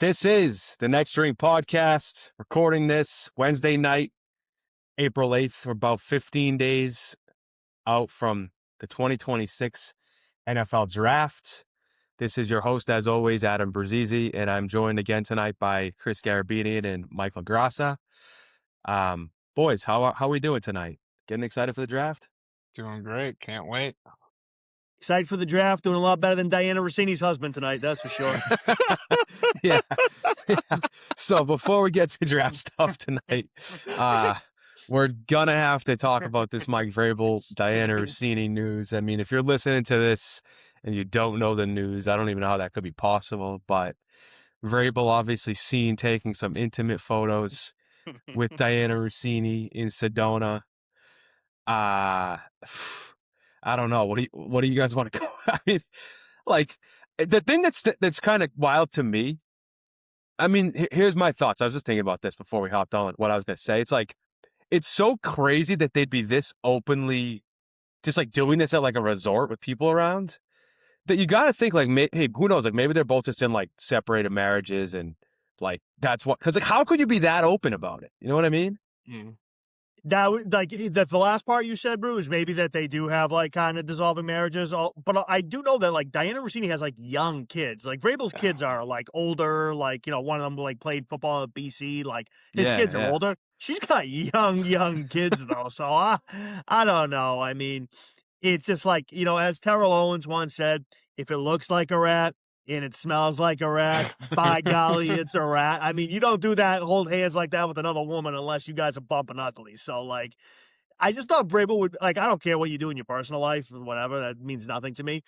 This is the Next Drink Podcast, recording this Wednesday night, April 8th. We're about 15 days out from the 2026 NFL Draft. This is your host, as always, Adam Berzizi, and I'm joined again tonight by Chris Garabedian and Michael Grassa. Boys, how are we doing tonight? Getting excited for the draft? Doing great. Can't wait. Excited for the draft. Doing a lot better than Diana Russini's husband tonight, that's for sure. Yeah. So before we get to draft stuff tonight, we're going to have to talk about this Mike Vrabel, Diana Russini news. I mean, if you're listening to this and you don't know the news, I don't even know how that could be possible, but Vrabel obviously seen taking some intimate photos with Diana Russini in Sedona. I don't know. What do you guys want to go? I mean, like, the thing that's kind of wild to me. I mean, here's my thoughts. I was just thinking about this before we hopped on. What I was gonna say. It's like, it's so crazy that they'd be this openly, just like doing this at like a resort with people around. That you got to think like, hey, who knows? Like maybe they're both just in like separated marriages and like that's what. Because like, how could you be that open about it? You know what I mean? Mm. That, like, the last part you said, Bruce, maybe that they do have, like, kind of dissolving marriages. But I do know that, like, Diana Russini has, like, young kids. Like, Vrabel's kids are, like, older. Like, you know, one of them, like, played football at BC. Like, his kids are older. She's got young kids, though. So, I don't know. I mean, it's just like, you know, as Terrell Owens once said, if it looks like a rat, and it smells like a rat, by golly, it's a rat. I mean, you don't do that, hold hands like that with another woman unless you guys are bumping ugly. So, like, I just thought Vrabel would, like, I don't care what you do in your personal life or whatever. That means nothing to me.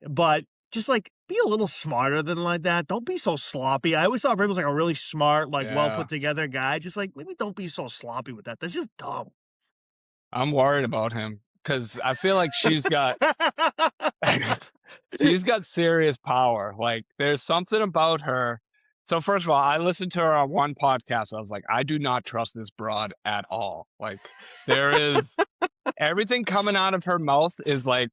But just, like, be a little smarter than like that. Don't be so sloppy. I always thought Vrabel was, like, a really smart, like, well-put-together guy. Just, like, maybe don't be so sloppy with that. That's just dumb. I'm worried about him because I feel like she's got she's got serious power. Like, there's something about her. So first of all, I listened to her on one podcast. I was like, I do not trust this broad at all. Like, there is everything coming out of her mouth is like,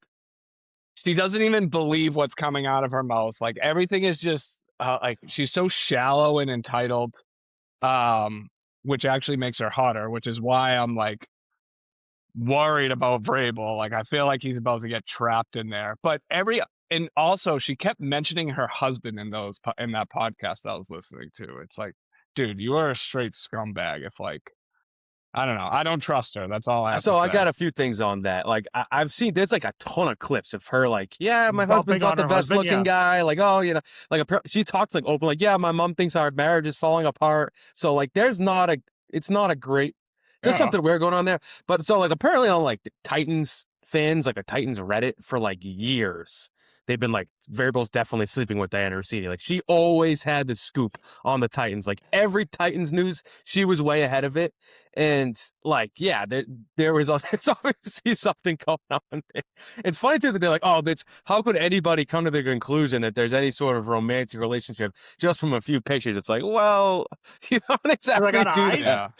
she doesn't even believe what's coming out of her mouth. Like, everything is just like, she's so shallow and entitled, which actually makes her hotter, which is why I'm like worried about Vrabel. Like, I feel like he's about to get trapped in there. But and also she kept mentioning her husband in that podcast I was listening to. It's like, dude, you are a straight scumbag. If like, I don't know, I don't trust her. That's all I have to say. I got a few things on that. Like I've seen, there's like a ton of clips of her like, yeah, my husband's not the best looking guy. Like, oh, you know, like she talks like open, like, yeah, my mom thinks our marriage is falling apart. So like, it's not a great. There's something weird going on there. But so like apparently on like the Titans fans, like a Titans Reddit for like years, they've been like, Vrabel's definitely sleeping with Diana Russini. Like she always had the scoop on the Titans. Like every Titans news, she was way ahead of it. And like, yeah, there's obviously something going on there. It's funny too that they're like, oh, how could anybody come to the conclusion that there's any sort of romantic relationship just from a few pictures? It's like, well, you don't exactly do that.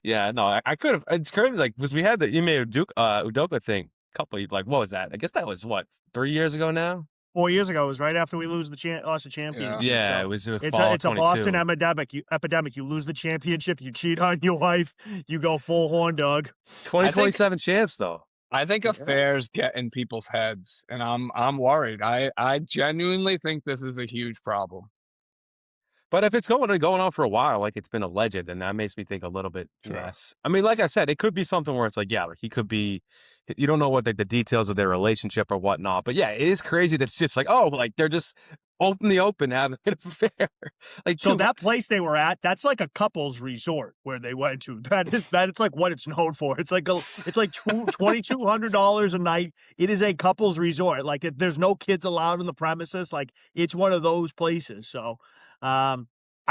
Yeah, no, I could have. It's crazy, like, because we had the Ime Udoka thing. What was that? I guess that was 3 years ago now. 4 years ago. It was right after we lost the championship. Yeah, so it was it's a Boston epidemic. You lose the championship, you cheat on your wife, you go full horn dog. 2027 champs though. I think affairs get in people's heads, and I'm worried. I genuinely think this is a huge problem. But if it's going on for a while, like it's been alleged, then that makes me think a little bit less. I mean, like I said, it could be something where it's like, yeah, like he could be, you don't know what the details of their relationship or whatnot. But yeah, it is crazy that it's just like, oh, like they're just open having an affair. Like, so that place they were at, that's like a couple's resort where they went to. It's like what it's known for. It's like $2,200 a night. It is a couple's resort. Like there's no kids allowed in the premises. Like it's one of those places. So, I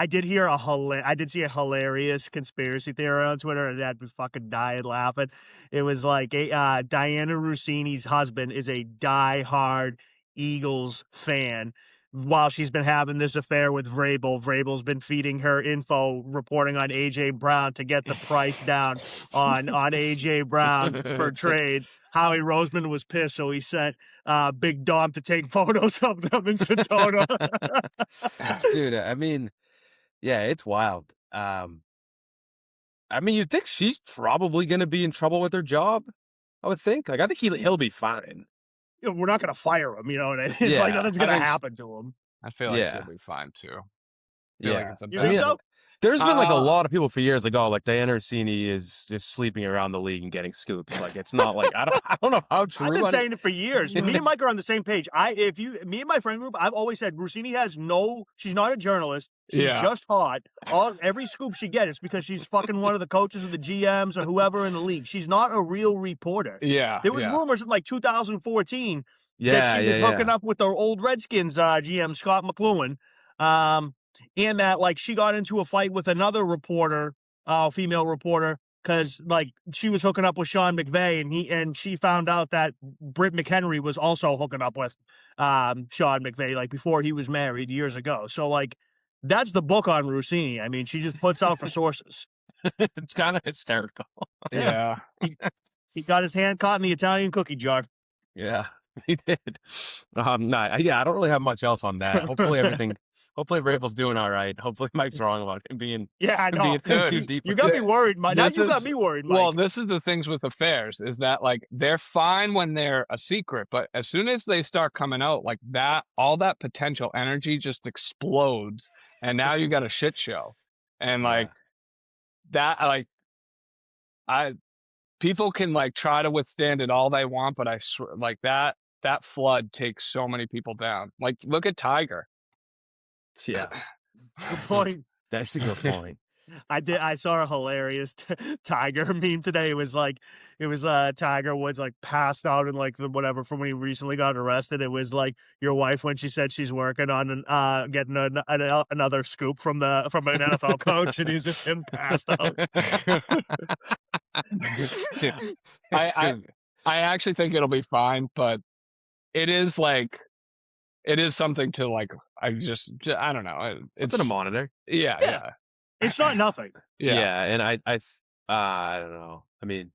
did see a hilarious conspiracy theory on Twitter, and I'd be fucking dying laughing. It was like Diana Russini's husband is a diehard Eagles fan, while she's been having this affair with Vrabel. Vrabel's been feeding her info, reporting on A.J. Brown to get the price down on A.J. Brown for trades. Howie Roseman was pissed, so he sent Big Dom to take photos of them in Sedona. Dude, I mean, yeah, it's wild. I mean, you'd think she's probably going to be in trouble with her job. I would think. Like, I think he'll be fine. We're not going to fire him, you know what I mean? Yeah. Like, nothing's going to happen to him. I feel like he'll be fine too. I feel like it's a You think so? There's been like a lot of people for years like, oh, like Diana Russini is just sleeping around the league and getting scoops. Like, it's not like I don't know how true. I've been saying it for years. Me and Mike are on the same page. Me and my friend group, I've always said Russini she's not a journalist. She's just hot. Every scoop she gets is because she's fucking one of the coaches or the GMs or whoever in the league. She's not a real reporter. Yeah. There was rumors in like 2014 that she was hooking up with the old Redskins GM, Scott McLuhan. And that like she got into a fight with another reporter, female reporter, because like she was hooking up with Sean McVay, and she found out that Britt McHenry was also hooking up with Sean McVay like before he was married years ago. So like that's the book on Russini. I mean, she just puts out for sources. It's kind of hysterical. Yeah. He got his hand caught in the Italian cookie jar. Yeah, he did. I don't really have much else on that. Hopefully Vrabel's doing all right. Hopefully Mike's wrong about him being I know. too deep. You got me worried, Mike. Now you got me worried, Mike. Well, this is the things with affairs is that like they're fine when they're a secret, but as soon as they start coming out like that, all that potential energy just explodes, and now you got a shit show, and like that, like people can like try to withstand it all they want, but I swear, like that flood takes so many people down. Like look at Tiger. Yeah. Good point. That's a good point. I saw a hilarious Tiger meme today. It was Tiger Woods like passed out in like the whatever from when he recently got arrested. It was like your wife when she said she's working on getting another scoop from an NFL coach, and he's just him passed out. I actually think it'll be fine, but it is something to like. I don't know. Something to monitor. Yeah. It's not nothing. Yeah, and I don't know. I mean,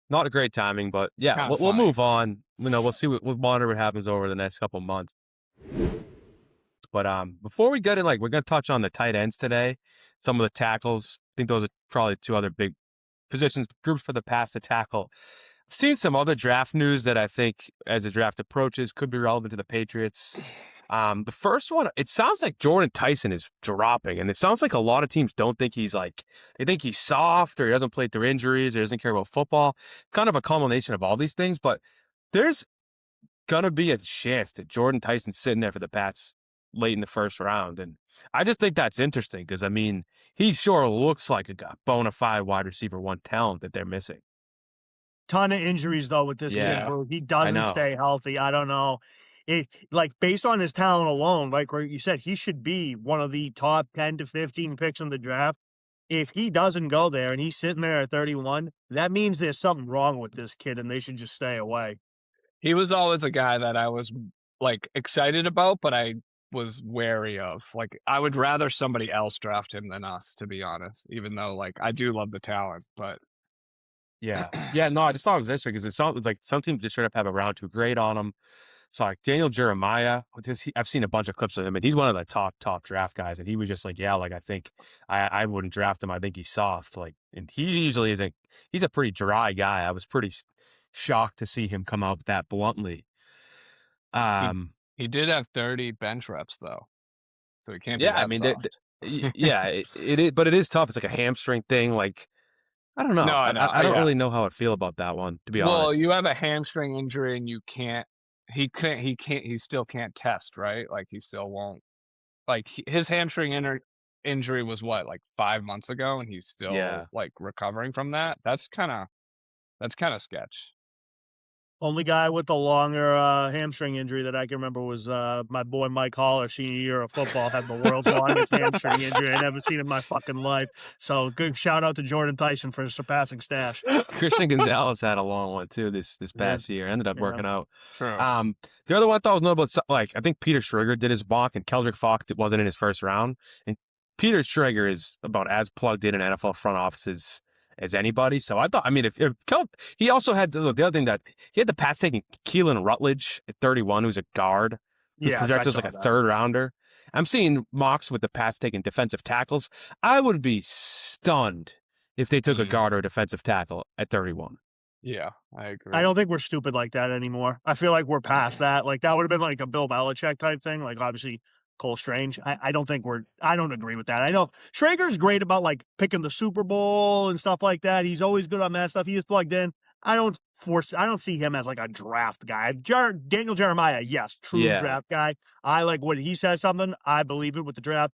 not a great timing, but yeah, we'll move on. You know, we'll see we'll monitor what happens over the next couple of months. But before we get in, like, we're gonna touch on the tight ends today, some of the tackles. I think those are probably two other big positions groups for the pass to tackle. I've seen some other draft news that I think, as the draft approaches, could be relevant to the Patriots. The first one, it sounds like Jordan Tyson is dropping, and it sounds like a lot of teams don't think they think he's soft, or he doesn't play through injuries, or doesn't care about football. Kind of a culmination of all these things, but there's gonna be a chance that Jordan Tyson's sitting there for the Pats late in the first round, and I just think that's interesting because I mean he sure looks like a bona fide wide receiver one talent that they're missing. Ton of injuries though with this kid, bro. He doesn't stay healthy. I don't know. Like based on his talent alone, like you said, he should be one of the top 10 to 15 picks in the draft. If he doesn't go there and he's sitting there at 31, that means there's something wrong with this kid and they should just stay away. He was always a guy that I was like excited about, but I was wary of. Like I would rather somebody else draft him than us, to be honest, even though like I do love the talent, but no, I just thought it was interesting because it sounds like some teams just straight up have a round 2 grade on him. So like Daniel Jeremiah, I've seen a bunch of clips of him, and he's one of the top draft guys. And he was just like, yeah, like I think I wouldn't draft him. I think he's soft. Like, and he usually he's a pretty dry guy. I was pretty shocked to see him come out that bluntly. He did have 30 bench reps though, so he can't. Yeah, I mean, it is, but it is tough. It's like a hamstring thing. Like, I don't know. I don't really know how I feel about that one, to be honest. Well, you have a hamstring injury and you can't. He still can't test, right? Like he still won't. Like his hamstring injury was what, like 5 months ago, and he's still like recovering from that. That's kind of sketch. Only guy with the longer hamstring injury that I can remember was my boy Mike Haller, senior year of football, had the world's longest hamstring injury I never seen in my fucking life. So good shout out to Jordan Tyson for surpassing Stash. Christian Gonzalez had a long one too this past year. Ended up working out. True. The other one I thought was notable, like I think Peter Schrager did his block and Keldrick Fox wasn't in his first round. And Peter Schrager is about as plugged in NFL front offices as anybody. So I thought, I mean, if he also had the other thing that he had the pass taking Keelan Rutledge at 31, who's a guard, who's projected as like a third rounder. I'm seeing mocks with the pass taking defensive tackles. I would be stunned if they took a guard or a defensive tackle at 31. Yeah, I agree. I don't think we're stupid like that anymore. I feel like we're past that. Like that would have been like a Bill Belichick type thing. Like obviously Cole Strange. I don't agree with that. I know Schrager's great about like picking the Super Bowl and stuff like that. He's always good on that stuff. He is plugged in. I don't see him as like a draft guy. Daniel Jeremiah, yes, true draft guy. I like when he says something, I believe it with the draft.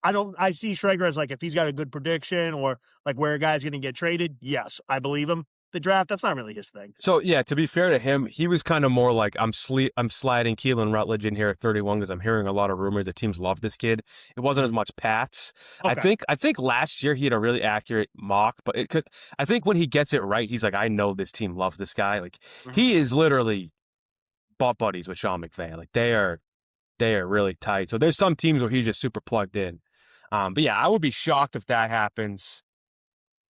I see Schrager as like if he's got a good prediction or like where a guy's going to get traded, yes, I believe him. The draft, that's not really his thing. So yeah, to be fair to him, he was kind of more like I'm sliding Keelan Rutledge in here at 31 because I'm hearing a lot of rumors that teams love this kid. It wasn't as much Pats. Okay. I think last year he had a really accurate mock, but I think when he gets it right, he's like, I know this team loves this guy. Like he is literally butt buddies with Sean McVay. Like they are really tight. So there's some teams where he's just super plugged in. But yeah, I would be shocked if that happens.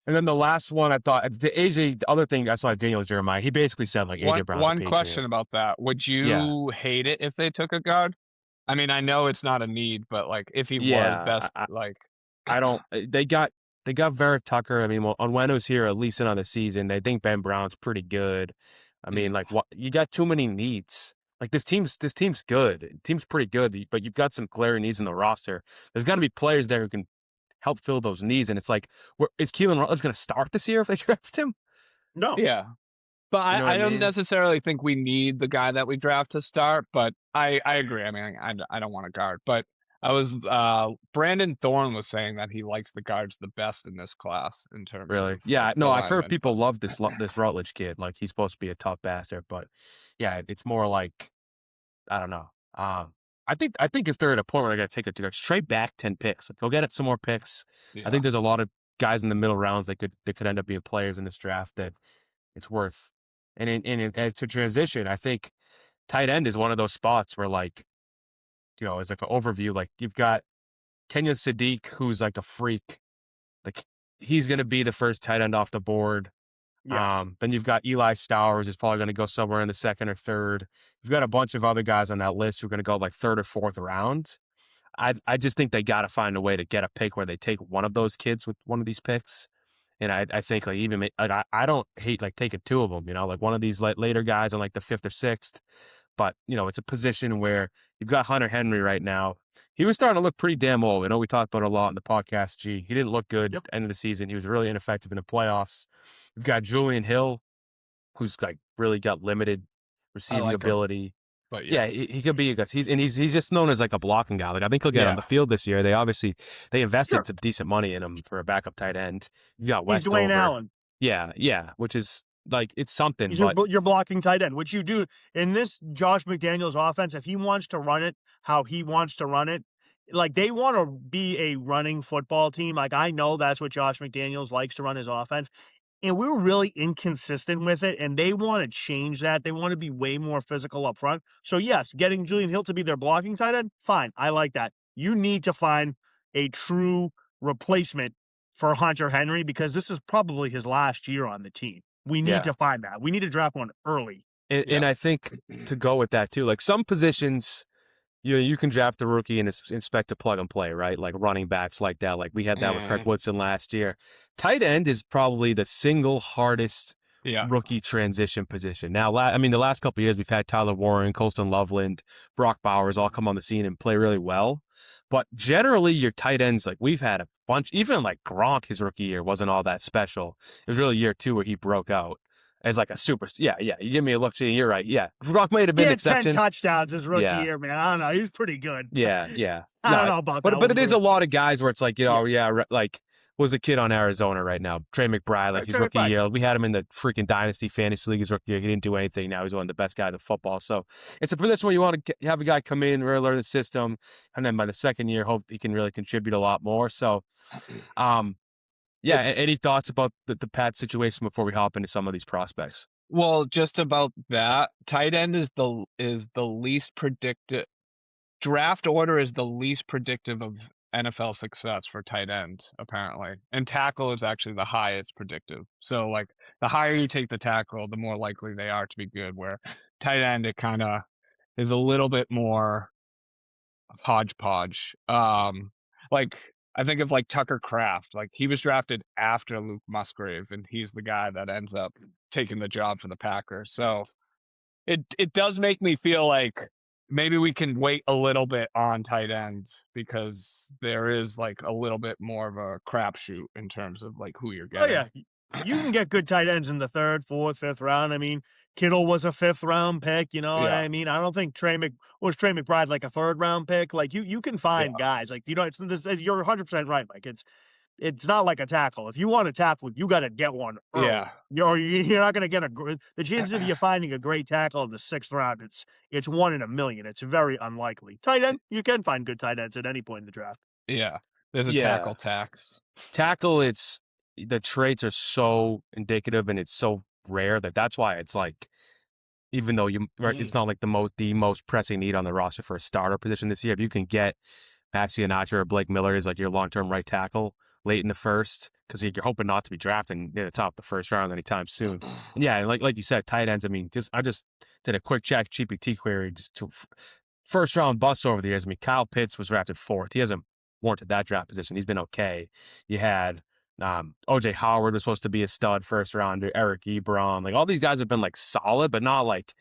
And then the last one, I thought the other thing I saw Daniel Jeremiah, he basically said like AJ Brown's one question about that. Would you hate it if they took a guard? I mean, I know it's not a need, but like if he was best, I don't. They got Vera Tucker. I mean, well, Onweno's here at least in on the season. They think Ben Brown's pretty good. I mean, like what you got too many needs. Like this team's good. The team's pretty good, but you've got some glaring needs in the roster. There's got to be players there who can help fill those needs. And it's like, is Keelan Rutledge going to start this year if they draft him? No. Yeah. But I don't necessarily think we need the guy that we draft to start, but I agree. I mean, I don't want a guard, but Brandon Thorne was saying that he likes the guards the best in this class in terms of I've heard people love this Rutledge kid. Like he's supposed to be a tough bastard, but yeah, it's more like, I don't know. I think if they're at a point where they're going to take trade back 10 picks. Like, go get some more picks. Yeah. I think there's a lot of guys in the middle rounds that could end up being players in this draft that it's worth. And as to transition, I think tight end is one of those spots where like, it's like an overview. Like you've got Kenyon Sadiq, who's like a freak. Like he's going to be the first tight end off the board. Yes. Then you've got Eli Stowers, who's probably going to go somewhere in the second or third. You've got a bunch of other guys on that list who are going to go like third or fourth round. I just think they got to find a way to get a pick where they take one of those kids with one of these picks. And I think like even like I don't hate like taking two of them, like one of these later guys on like the fifth or sixth. But it's a position where you've got Hunter Henry right now. He was starting to look pretty damn old. I know we talked about it a lot in the podcast. He didn't look good at the end of the season. He was really ineffective in the playoffs. You've got Julian Hill, who's like really got limited receiving ability. But he could be. He's just known as like a blocking guy. Like I think he'll get on the field this year. They invested some decent money in him for a backup tight end. You got Westover. He's Dwayne Allen. Yeah, which is. Like, it's something. You're blocking tight end, which you do in this Josh McDaniels offense. If he wants to run it how he wants to run it, like they want to be a running football team. Like I know that's what Josh McDaniels likes to run his offense. And we were really inconsistent with it, and they want to change that. They want to be way more physical up front. So, yes, getting Julian Hill to be their blocking tight end, fine. I like that. You need to find a true replacement for Hunter Henry because this is probably his last year on the team. We need to find that. We need to draft one early. And I think to go with that, too, like some positions, you can draft a rookie and expect to plug and play, right? Like running backs like that. Like we had that with Kirk Woodson last year. Tight end is probably the single hardest rookie transition position. Now, the last couple of years, we've had Tyler Warren, Colston Loveland, Brock Bowers all come on the scene and play really well. But generally, your tight ends, like we've had a bunch, even like Gronk, his rookie year wasn't all that special. It was really year 2 where he broke out as like a super. Yeah. You give me a look, Gene, you're right. Yeah. Gronk might have been an exception. 10 touchdowns his rookie year, man. I don't know. He was pretty good. Yeah. I don't know about that. But it is a lot of guys where it's like, like was a kid on Arizona right now. Trey McBride, like his rookie year. We had him in the freaking Dynasty Fantasy League his rookie year. He didn't do anything. Now he's one of the best guys in football. So it's a position where you want to have a guy come in, really learn the system, and then by the second year, hope he can really contribute a lot more. So, any thoughts about the Pats situation before we hop into some of these prospects? Well, just about that, tight end is the least predictive. Draft order is the least predictive of NFL success for tight end, apparently. And tackle is actually the highest predictive. So, like, the higher you take the tackle, the more likely they are to be good. Where tight end, it kind of is a little bit more hodgepodge. Like, I think of like Tucker Kraft. Like, he was drafted after Luke Musgrave, and he's the guy that ends up taking the job for the Packers. So it does make me feel like maybe we can wait a little bit on tight ends because there is like a little bit more of a crapshoot in terms of like who you're getting. Oh, yeah. You can get good tight ends in the 3rd, 4th, 5th round. I mean, Kittle was a 5th round pick. You know what I mean? I don't think Trey McBride like a 3rd round pick. Like you can find guys like you're 100% right, Mike. It's not like a tackle. If you want a tackle, you got to get one early. Yeah. You're not going to get the chances of you finding a great tackle in the 6th round. It's 1 in a million. It's very unlikely. Tight end, you can find good tight ends at any point in the draft. Yeah. There's a tackle tax. Tackle, the traits are so indicative and it's so rare that's why it's like, even though it's not like the most pressing need on the roster for a starter position this year. If you can get Maxi Inácio or Blake Miller as like your long-term right tackle late in the first, because you're hoping not to be drafting near the top of the first round anytime soon. And yeah, like you said, tight ends. I mean, I just did a quick check GPT query just to first round busts over the years. I mean, Kyle Pitts was drafted 4th. He hasn't warranted that draft position. He's been okay. You had OJ Howard was supposed to be a stud first rounder. Eric Ebron, like all these guys have been like solid, but not like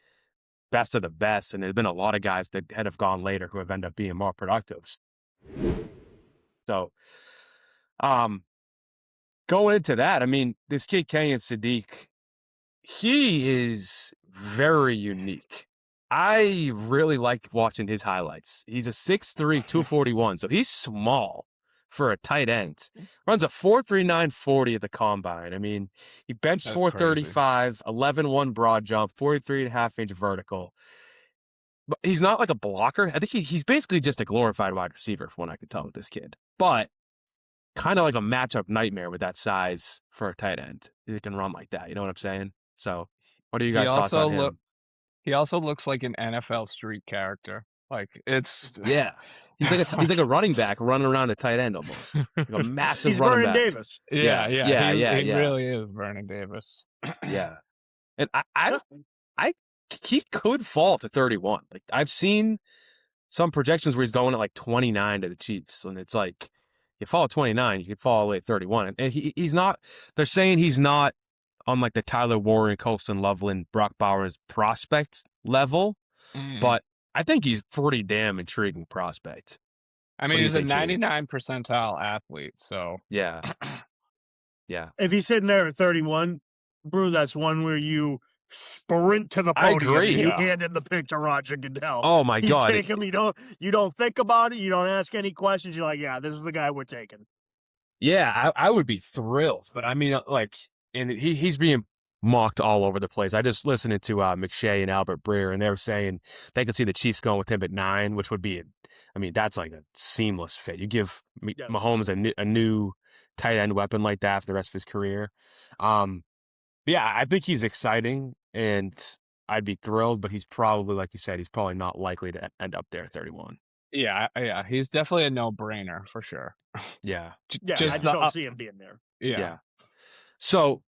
best of the best. And there's been a lot of guys that have gone later who have ended up being more productive. So, going into that, I mean, this kid Kenyon Sadiq, he is very unique. I really like watching his highlights. He's a 6'3", 241, so he's small for a tight end. Runs a 4.39 40 at the combine. I mean, he benched 435, 11.1 broad jump, 43.5-inch vertical. But he's not like a blocker. I think he's basically just a glorified wide receiver from what I could tell with this kid. But kind of like a matchup nightmare with that size for a tight end. He can run like that. You know what I'm saying? So what are you guys' thoughts on him? He also looks like an NFL street character. Like it's he's like a running back running around a tight end almost. Like a massive he's running Vernon back. Davis. Yeah. He really is Vernon Davis. Yeah. And he could fall to 31. Like I've seen some projections where he's going at like 29 to the Chiefs, and it's like you fall at 29, you could fall all the way at 31. And he's not. They're saying he's not on like the Tyler Warren, Colston Loveland, Brock Bowers prospect level, but I think he's pretty damn intriguing prospect. I mean, he's a 99 percentile athlete, so yeah. If he's sitting there at 31, Brew, that's one where you sprint to the podium. I agree. And you hand in the pick to Roger Goodell. Oh my God! You take him. You don't think about it. You don't ask any questions. You're like, yeah, this is the guy we're taking. Yeah, I would be thrilled, but I mean, like, and he's being mocked all over the place. I just listened to McShay and Albert Breer, and they were saying they could see the Chiefs going with him at 9, which would be, that's like a seamless fit. You give Mahomes a new tight end weapon like that for the rest of his career. Yeah, I think he's exciting, and I'd be thrilled, but he's probably, like you said, he's probably not likely to end up there at 31. Yeah, he's definitely a no-brainer for sure. Yeah. I just don't see him being there. Yeah. So,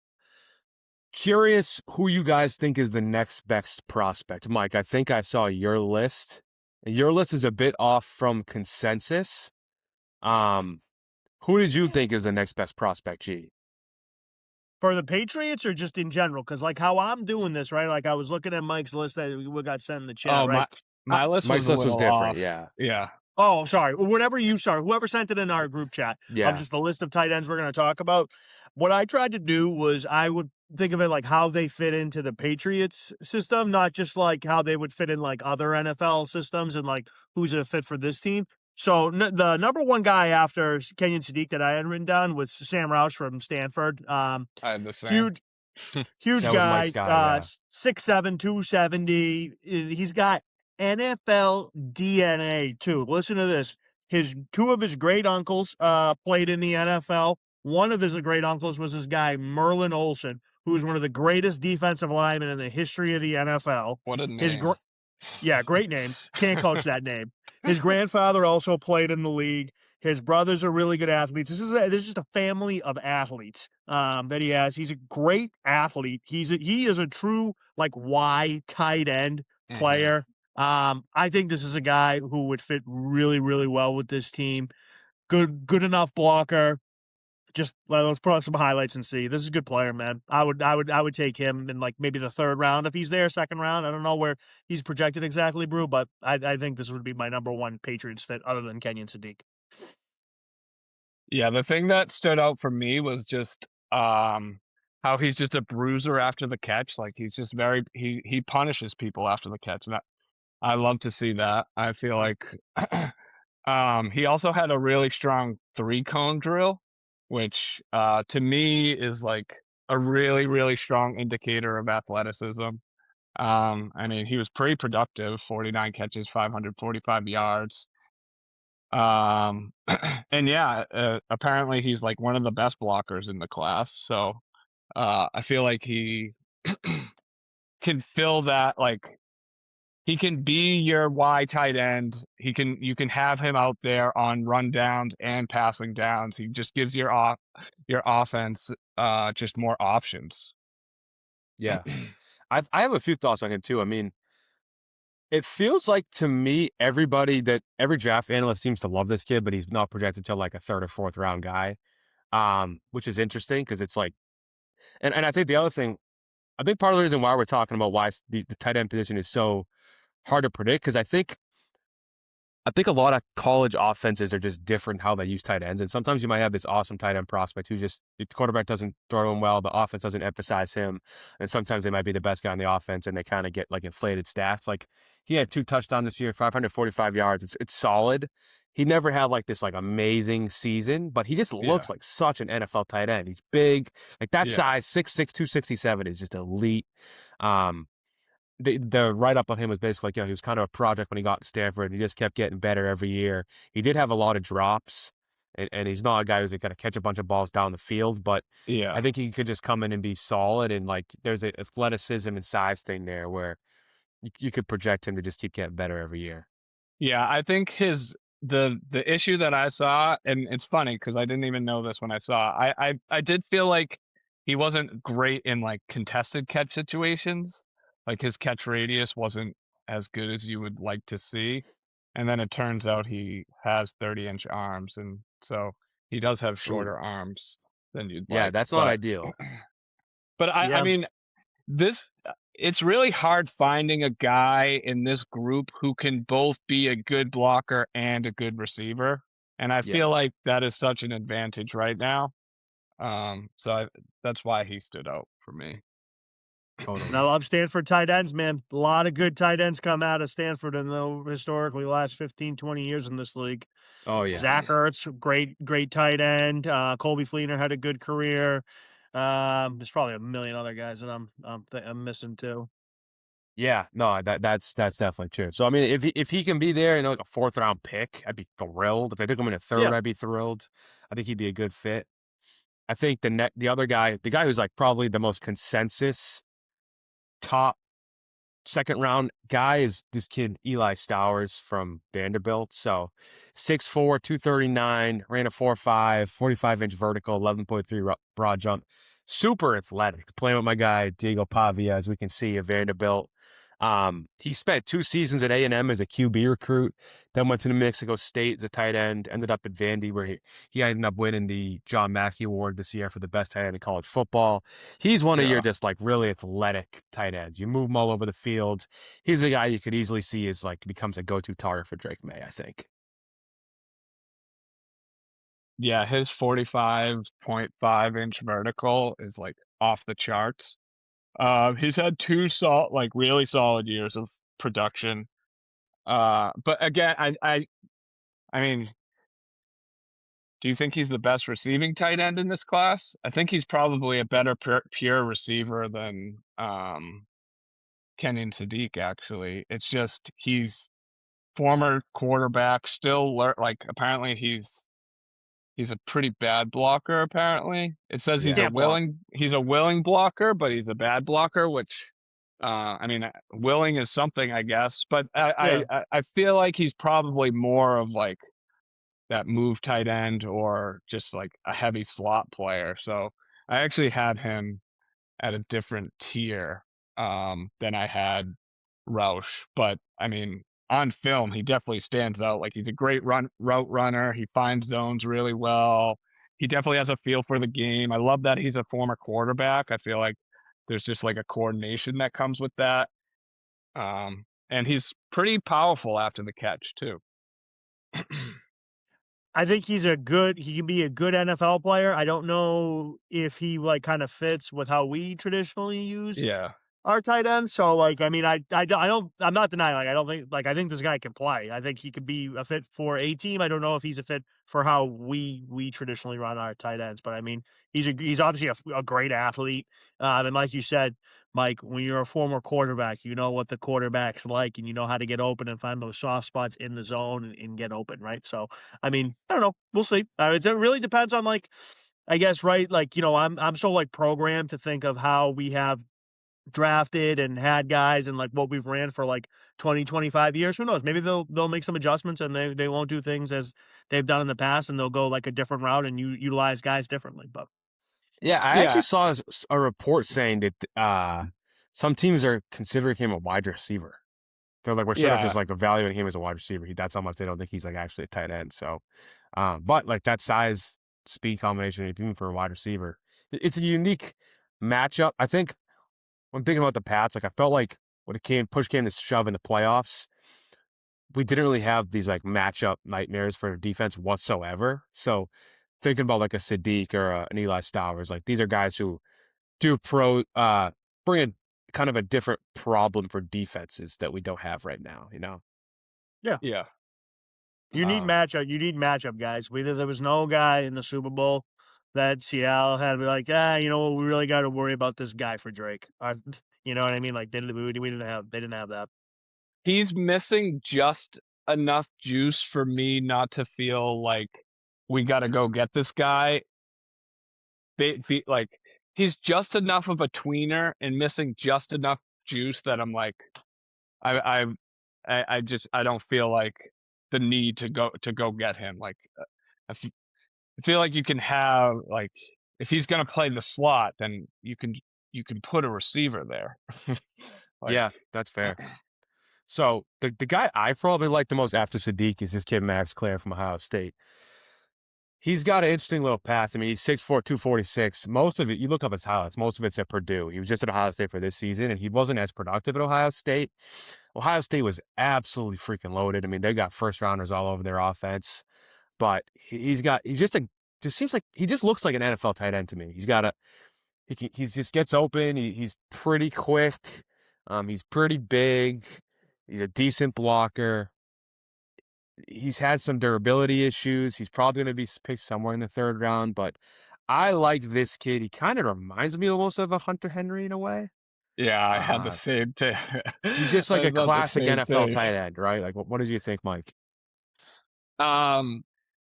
curious who you guys think is the next best prospect. Mike, I think I saw your list. Your list is a bit off from consensus. Who did you think is the next best prospect, G? For the Patriots or just in general? Because like how I'm doing this, right? Like I was looking at Mike's list that we got sent in the chat, right? My list was different. Off. Yeah. Oh, sorry. Whatever you start, whoever sent it in our group chat, just the list of tight ends we're going to talk about. What I tried to do was I would think of it like how they fit into the Patriots system, not just like how they would fit in like other NFL systems and like who's a fit for this team. So the number one guy after Kenyon Sadiq that I had written down was Sam Roush from Stanford. I had the same. Huge That was guy, Mike's guy, yeah. 6'7", 270. He's got NFL DNA too. Listen to this. Two of his great uncles played in the NFL. One of his great uncles was this guy, Merlin Olsen, who was one of the greatest defensive linemen in the history of the NFL. What a name. Yeah, great name. Can't coach that name. His grandfather also played in the league. His brothers are really good athletes. This is just a family of athletes that he has. He's a great athlete. He is a true like Y tight end player. I think this is a guy who would fit really, really well with this team. Good enough blocker. Just let's put on some highlights and see. This is a good player, man. I would take him in like maybe the third round if he's there, second round. I don't know where he's projected exactly, Brew, but I think this would be my number one Patriots fit other than Kenyon Sadiq. Yeah, the thing that stood out for me was just how he's just a bruiser after the catch. Like he's just he punishes people after the catch. And I love to see that. I feel like he also had a really strong 3-cone drill, which to me is like a really, really strong indicator of athleticism. I mean, he was pretty productive, 49 catches, 545 yards. And yeah, apparently he's like one of the best blockers in the class. So I feel like he can fill that, like he can be your Y tight end. You can have him out there on rundowns and passing downs. He just gives your offense just more options. Yeah. I have a few thoughts on him too. I mean, it feels like to me every draft analyst seems to love this kid, but he's not projected to like a third or fourth round guy. Which is interesting because it's like, and I think the other thing, I think part of the reason why we're talking about why the tight end position is so hard to predict, because I think a lot of college offenses are just different how they use tight ends. And sometimes you might have this awesome tight end prospect who just, the quarterback doesn't throw him well, the offense doesn't emphasize him. And sometimes they might be the best guy on the offense and they kind of get like inflated stats. Like he had 2 touchdowns this year, 545 yards. It's solid. He never had like this like amazing season, but he just looks like such an NFL tight end. He's big, like that size, 6'6", 267 is just elite. The write-up on him was basically like, he was kind of a project when he got to Stanford, and he just kept getting better every year. He did have a lot of drops, and he's not a guy who's going to catch a bunch of balls down the field, but I think he could just come in and be solid, and like there's an athleticism and size thing there where you could project him to just keep getting better every year. Yeah, I think the issue that I saw, and it's funny because I didn't even know this when I saw, I did feel like he wasn't great in like contested catch situations. Like his catch radius wasn't as good as you would like to see. And then it turns out he has 30-inch arms, and so he does have shorter arms than you'd Yeah, like. that's not ideal. But I Yeah. mean, it's really hard finding a guy in this group who can both be a good blocker and a good receiver. And I feel like that is such an advantage right now. That's why he stood out for me. Totally. And I love Stanford tight ends, man. A lot of good tight ends come out of Stanford in the historically last 15, 20 years in this league. Oh, yeah. Zach Ertz, great tight end. Colby Fleener had a good career. There's probably a million other guys that I'm missing too. Yeah, no, that's definitely true. So I mean, if he can be there, like a 4th round pick, I'd be thrilled. If they took him in a 3rd, I'd be thrilled. I think he'd be a good fit. I think the other guy, the guy who's like probably the most consensus top 2nd round guy is this kid Eli Stowers from Vanderbilt. So 6'4", 239, ran a 4.5, 45-inch vertical, 11.3 broad jump. Super athletic. Playing with my guy Diego Pavia, as we can see, at Vanderbilt. He spent 2 seasons at A&M as a QB recruit, then went to New Mexico State as a tight end, ended up at Vandy where he ended up winning the John Mackey Award this year for the best tight end in college football. He's one of your just like really athletic tight ends. You move him all over the field. He's a guy you could easily see as like becomes a go-to target for Drake May, I think. Yeah, his 45.5-inch vertical is like off the charts. He's had 2 really solid years of production. But again, I mean, do you think he's the best receiving tight end in this class? I think he's probably a better pure receiver than Kenyon Sadiq, actually. It's just he's former quarterback, still like apparently he's a pretty bad blocker, apparently. It says Yeah. Can't block. he's a willing blocker, but he's a bad blocker, which I mean, willing is something, I guess. But Yeah. I feel like he's probably more of like that move tight end or just like a heavy slot player. So I actually had him at a different tier than I had Roush. But I mean, on film, he definitely stands out. Like he's a great route runner. He finds zones really well. He definitely has a feel for the game. I love that he's a former quarterback. I feel like there's just like a coordination that comes with that. And he's pretty powerful after the catch too. I think he can be a good NFL player. I don't know if he like kind of fits with how we traditionally use Yeah. our tight ends. So like, I mean, I'm not denying, like, I don't think, like, I think this guy can play. I think he could be a fit for a team. I don't know if he's a fit for how we traditionally run our tight ends, but I mean, he's obviously a great athlete. And like you said, Mike, when you're a former quarterback, you know what the quarterback's like, and you know how to get open and find those soft spots in the zone and get open, right? So, I mean, I don't know. We'll see. It really depends on, like, I guess, right? Like, I'm so like programmed to think of how we have drafted and had guys and like what we've ran for like 20, 25 years. Who knows? Maybe they'll make some adjustments and they won't do things as they've done in the past, and they'll go like a different route and utilize guys differently. But Yeah, I Yeah. actually saw a report saying that some teams are considering him a wide receiver. They're like, we're sort of Yeah. just like evaluating him as a wide receiver. That's how much they don't think he's like actually a tight end. So, but like that size speed combination, even for a wide receiver, it's a unique matchup. I think when thinking about the Pats, like I felt like when push came to shove in the playoffs, we didn't really have these like matchup nightmares for defense whatsoever. So thinking about like a Sadiq or an Eli Stowers, like these are guys who do bring in kind of a different problem for defenses that we don't have right now, you know? Yeah. you need Um, matchup. You need matchup guys. There was no guy in the Super Bowl that Seattle had to be like, we really got to worry about this guy for Drake. You know what I mean? Like we didn't have that. He's missing just enough juice for me not to feel like we got to go get this guy. Like he's just enough of a tweener and missing just enough juice that I'm like, I I don't feel like the need to go get him. Like I feel like you can have like if he's gonna play the slot, then you can put a receiver there. Like yeah, that's fair. So the guy I probably like the most after Sadiq is this kid Max Clare from Ohio State. He's got an interesting little path. I mean, he's 6'4", 246. Most of it, you look up his highlights, most of it's at Purdue. He was just at Ohio State for this season, and he wasn't as productive at Ohio State. Ohio State was absolutely freaking loaded. I mean, they got first rounders all over their offense. But just seems like he just looks like an NFL tight end to me. He just gets open. He's pretty quick. He's pretty big. He's a decent blocker. He's had some durability issues. He's probably going to be picked somewhere in the third round, but I like this kid. He kind of reminds me almost of a Hunter Henry in a way. yeah, I had the Uh, same thing. he's just I like a thought the classic same NFL thing. tight end, right? Like, what did you think, Mike? Um,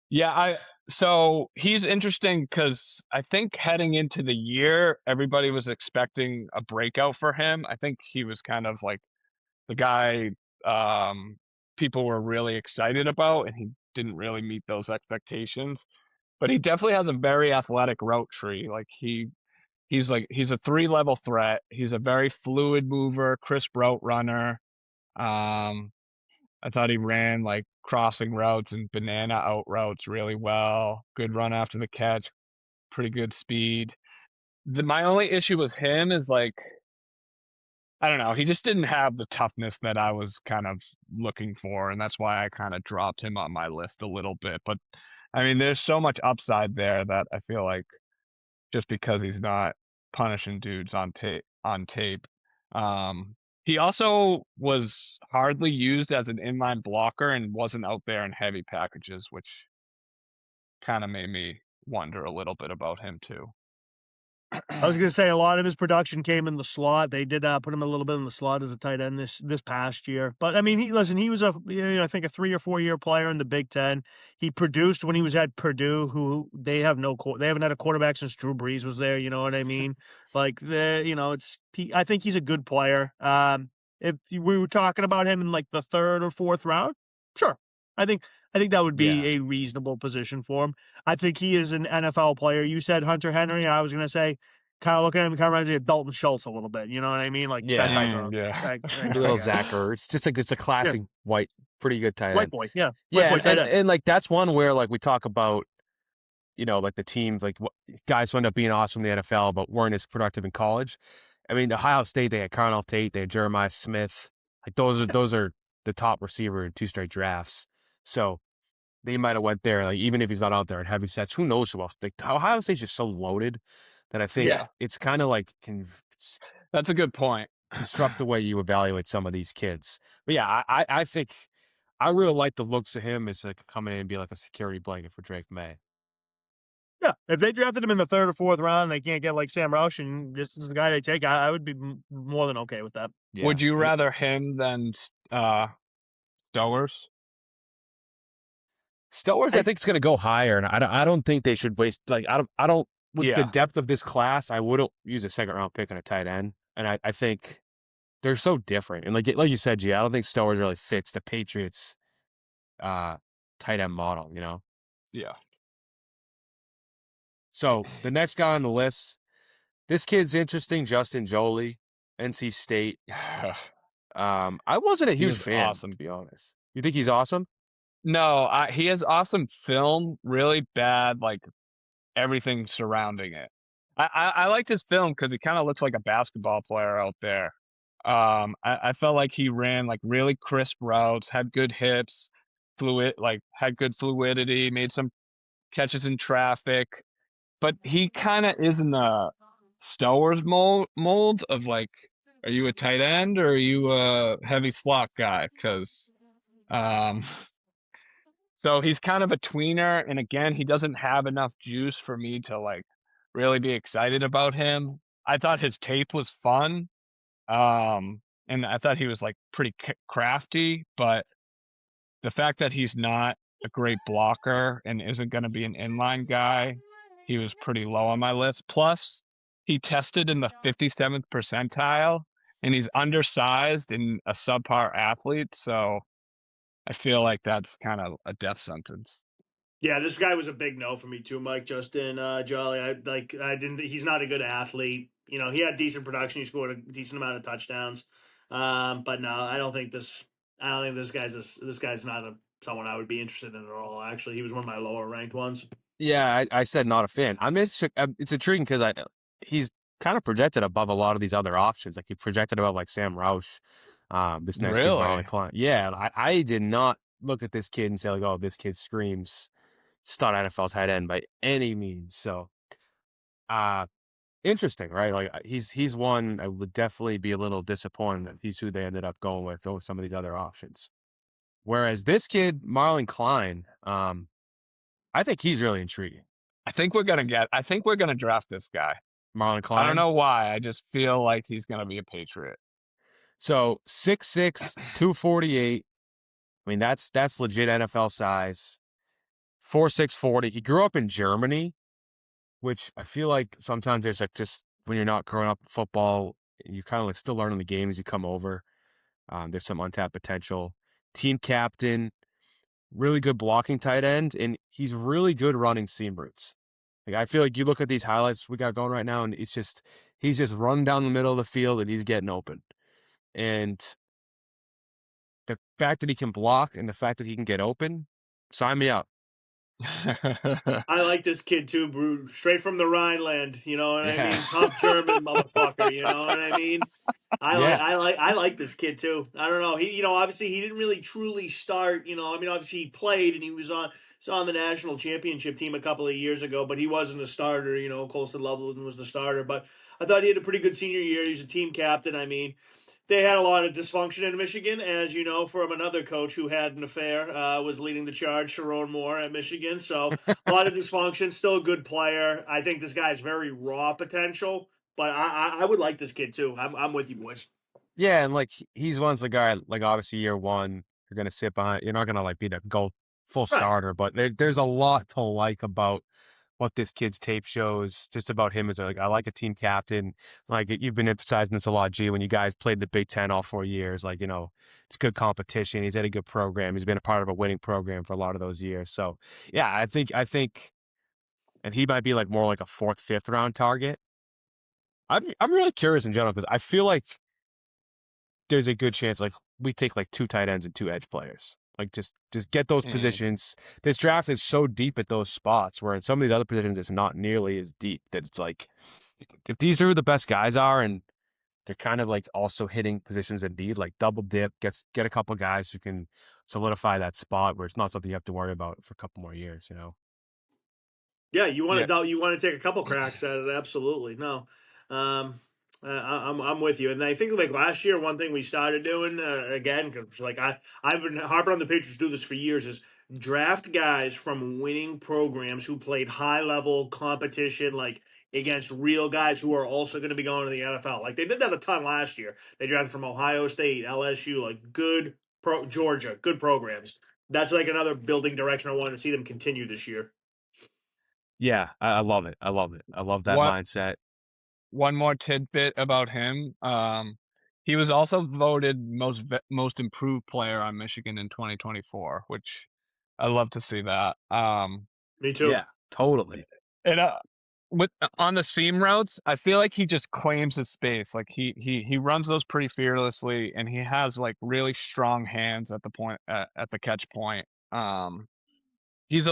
yeah, so he's interesting because I think heading into the year, everybody was expecting a breakout for him. I think he was kind of like the guy people were really excited about, and he didn't really meet those expectations. But he definitely has a very athletic route tree. Like he's a 3-level threat. He's a very fluid mover, crisp route runner. Um, I thought he ran like crossing routes and banana out routes really well. Good run after the catch, pretty good speed. My only issue with him is like I don't know, he just didn't have the toughness that I was kind of looking for, and that's why I kind of dropped him on my list a little bit. But I mean, there's so much upside there that I feel like just because he's not punishing dudes on tape. Um, He also was hardly used as an inline blocker and wasn't out there in heavy packages, which kind of made me wonder a little bit about him too. I was going to say a lot of his production came in the slot. They did put him a little bit in the slot as a tight end this past year. But I mean, he was I think a 3 or 4 year player in the Big Ten. He produced when he was at Purdue, who they haven't had a quarterback since Drew Brees was there. You know what I mean? Like I think he's a good player. If we were talking about him in like the 3rd or 4th round, sure. I think that would be a reasonable position for him. I think he is an NFL player. You said Hunter Henry. I was going to say, kind of looking at him, kind of reminds me of Dalton Schultz a little bit. You know what I mean? Like that type of that maybe a little Zachary. It's just like it's a classic white, pretty good tight end. White boy, yeah. Yeah, and like that's one where like we talk about, like the team, like guys who end up being awesome in the NFL, but weren't as productive in college. I mean, Ohio State, they had Carnell Tate, they had Jeremiah Smith. Like those are the top receiver in 2 straight drafts. So they might have went there, like even if he's not out there in heavy sets, who knows who else? Like Ohio State's just so loaded that I think it's kind of like that's a good point. Disrupt the way you evaluate some of these kids. But yeah, I think I really like the looks of him as like coming in and be like a security blanket for Drake May. Yeah, if they drafted him in the 3rd or 4th round, and they can't get like Sam Roush, and this is the guy they take, I would be more than okay with that. Yeah. Would you rather him than Stowers? Stowers, I think it's going to go higher, and I don't think they should waste. Like I don't with the depth of this class, I wouldn't use a 2nd round pick on a tight end, and I think they're so different. And like you said, G, I don't think Stowers really fits the Patriots tight end model. Yeah. So the next guy on the list, this kid's interesting, Justin Joly, NC State. I wasn't a huge fan, awesome. to be honest. You think he's awesome? No, he has awesome film, really bad, like everything surrounding it. I liked his film because he kind of looks like a basketball player out there. I felt like he ran like really crisp routes, had good hips, had good fluidity, made some catches in traffic. But he kind of is in the Stowers mold of like, are you a tight end or are you a heavy slot guy? Because so he's kind of a tweener, and again, he doesn't have enough juice for me to like really be excited about him. I thought his tape was fun, and I thought he was like pretty crafty, but the fact that he's not a great blocker and isn't going to be an inline guy, he was pretty low on my list. Plus, he tested in the 57th percentile, and he's undersized and a subpar athlete, so I feel like that's kind of a death sentence. Yeah, this guy was a big no for me too, Mike. Justin Jolly. He's not a good athlete. He had decent production. He scored a decent amount of touchdowns. But no, I don't think this guy's not someone I would be interested in at all. Actually, he was one of my lower ranked ones. Yeah, I said not a fan. It's intriguing because he's kind of projected above a lot of these other options. Like he projected above like Sam Roush, this next kid, Marlon Klein. Yeah, I did not look at this kid and say like, oh, this kid screams stud NFL tight end by any means. So, interesting, right? Like he's one I would definitely be a little disappointed if he's who they ended up going with over some of these other options. Whereas this kid, Marlon Klein, I think he's really intriguing. I think we're gonna draft this guy. Marlon Klein. I don't know why. I just feel like he's gonna be a Patriot. So 6'6", 248. I mean, that's legit NFL size. 4'6", 40. He grew up in Germany, which I feel like sometimes there's like just when you're not growing up in football, you kind of like still learning the game as you come over. There's some untapped potential. Team captain, really good blocking tight end, and he's really good running seam routes. Like I feel like you look at these highlights we got going right now, and he's just running down the middle of the field and he's getting open. And the fact that he can block and the fact that he can get open, sign me up. I like this kid too, bro. Straight from the Rhineland, you know what I mean? Top German motherfucker, you know what I mean? I like this kid too. I don't know. He, obviously he didn't really truly start. Obviously he played and he was on the national championship team a couple of years ago, but he wasn't a starter. Colston Loveland was the starter, but I thought he had a pretty good senior year. He was a team captain. I mean, They had a lot of dysfunction in Michigan, as you know, from another coach who had an affair, was leading the charge, Sharon Moore at Michigan. So a lot of dysfunction, still a good player. I think this guy has very raw potential, but I would like this kid too. I'm with you, boys. Yeah, and like he's one's the guy, like obviously year one, you're gonna sit behind, you're not gonna like be the go full Right. starter, but there's a lot to like about what this kid's tape shows, just about him as like I like a team captain. Like you've been emphasizing this a lot, G, when you guys played the Big Ten all 4 years. Like, it's good competition. He's had a good program. He's been a part of a winning program for a lot of those years. So yeah, I think and he might be like more like a fourth, fifth round target. I'm really curious in general because I feel like there's a good chance like we take like 2 tight ends and 2 edge players. Like just get those positions. This draft is so deep at those spots where in some of these other positions it's not nearly as deep that it's like if these are who the best guys are and they're kind of like also hitting positions in need, like double dip, get a couple guys who can solidify that spot where it's not something you have to worry about for a couple more years, Yeah, you want Yeah. to you want to take a couple cracks at it. Absolutely, no. I'm with you, and I think like last year, one thing we started doing again because like I've been harping on the Patriots do this for years is draft guys from winning programs who played high level competition like against real guys who are also going to be going to the NFL. Like they did that a ton last year. They drafted from Ohio State, LSU, like good Georgia, good programs. That's like another building direction I want to see them continue this year. Yeah, I love it. I love it. I love that What mindset. one more tidbit about him. He was also voted most improved player on Michigan in 2024, which I love to see that. Me too. Yeah, totally. And with on the seam routes, I feel like he just claims his space. Like he runs those pretty fearlessly, and he has like really strong hands at the point at the catch point. He's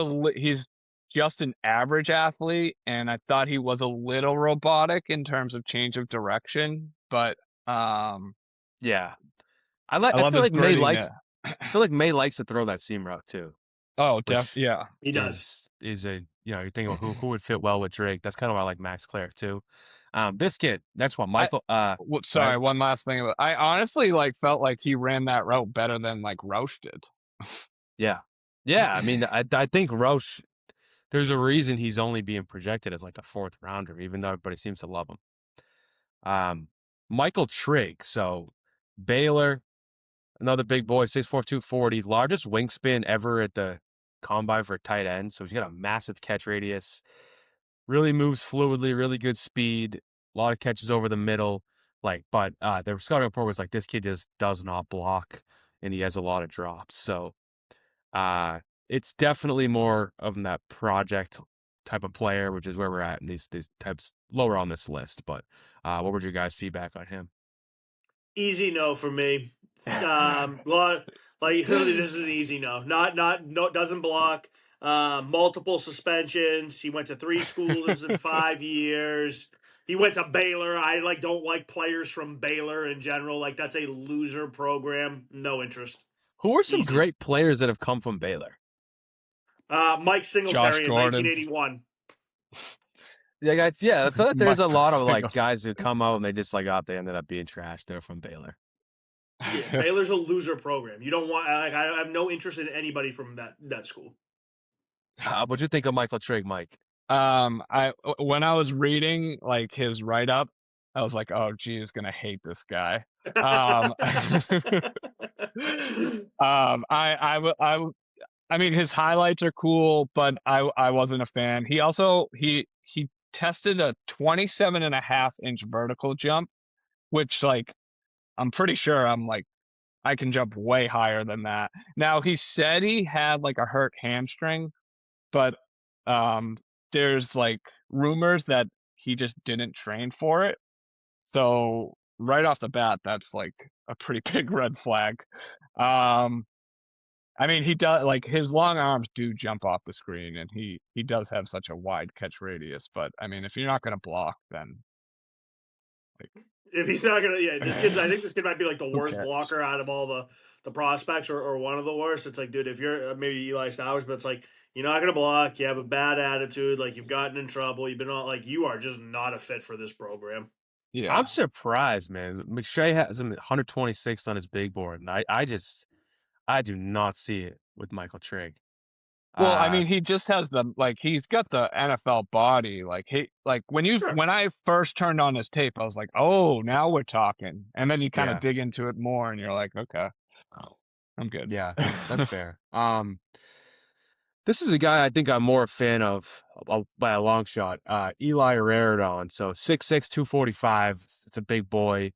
just an average athlete, and I thought he was a little robotic in terms of change of direction, but Yeah. I I love feel his like May grittiness. likes I feel like May likes to throw that seam route too, Oh, which He does. is a you're thinking about who would fit well with Drake. That's kind of why I like Max Clare too. This kid, next one, I Michael. Go ahead. sorry, one last thing about I honestly like felt like he ran that route better than like Roush did. Yeah, yeah. I mean, I think Roche. There's a reason he's only being projected as like a fourth rounder, even though everybody seems to love him. Michael Trigg, so Baylor, another big boy, 6'4", 240, largest wingspan ever at the combine for a tight end. So he's got a massive catch radius. Really moves fluidly, really good speed, a lot of catches over the middle. But the scouting report was like this kid just does not block, and he has a lot of drops. So it's definitely more of that project type of player, which is where we're at in these types lower on this list. But what was your guys' feedback on him? Easy no for me. Like literally, this is an easy no. No, doesn't block. Multiple suspensions. He went to 3 schools in 5 years. He went to Baylor. I don't like players from Baylor in general. Like that's a loser program. No interest. Who are some Easy. great players that have come from Baylor? Mike Josh Singletary in Gordon. 1981. Yeah, I feel like there's a Mike lot of like Singletary. guys who come out and they just like they ended up being trash. They're from Baylor. Yeah, Baylor's a loser program. You don't want. I have no interest in anybody from that school. What'd you think of Michael Trigg, Mike? When I was reading like his write up, I was like, oh, G is gonna hate this guy. I mean, his highlights are cool, but I wasn't a fan. He also he tested a 27.5-inch vertical jump, which like I'm pretty sure I can jump way higher than that. Now he said he had like a hurt hamstring, but there's like rumors that he just didn't train for it. So right off the bat, that's like a pretty big red flag. I mean, he does like his long arms do jump off the screen, and he does have such a wide catch radius. But I mean, if you're not gonna block, then like If he's not gonna, yeah, this kid. I think this kid might be like the who worst cares? blocker out of all the prospects, or one of the worst. It's like, dude, if you're maybe Eli Stowers, but it's like you're not gonna block. You have a bad attitude. Like you've gotten in trouble. You've been all like you are just not a fit for this program. Yeah. I'm surprised, man. McShay has him 126 on his big board, and I do not see it with Michael Trigg. Well, I mean, he just has he's got the NFL body. Sure. When I first turned on his tape, I was like, oh, now we're talking. And then you kind of Yeah, dig into it more and you're like, okay, I'm good. yeah, that's fair. This is a guy I think I'm more a fan of by a long shot. Eli Raridon. So 6'6", 245. It's a big boy.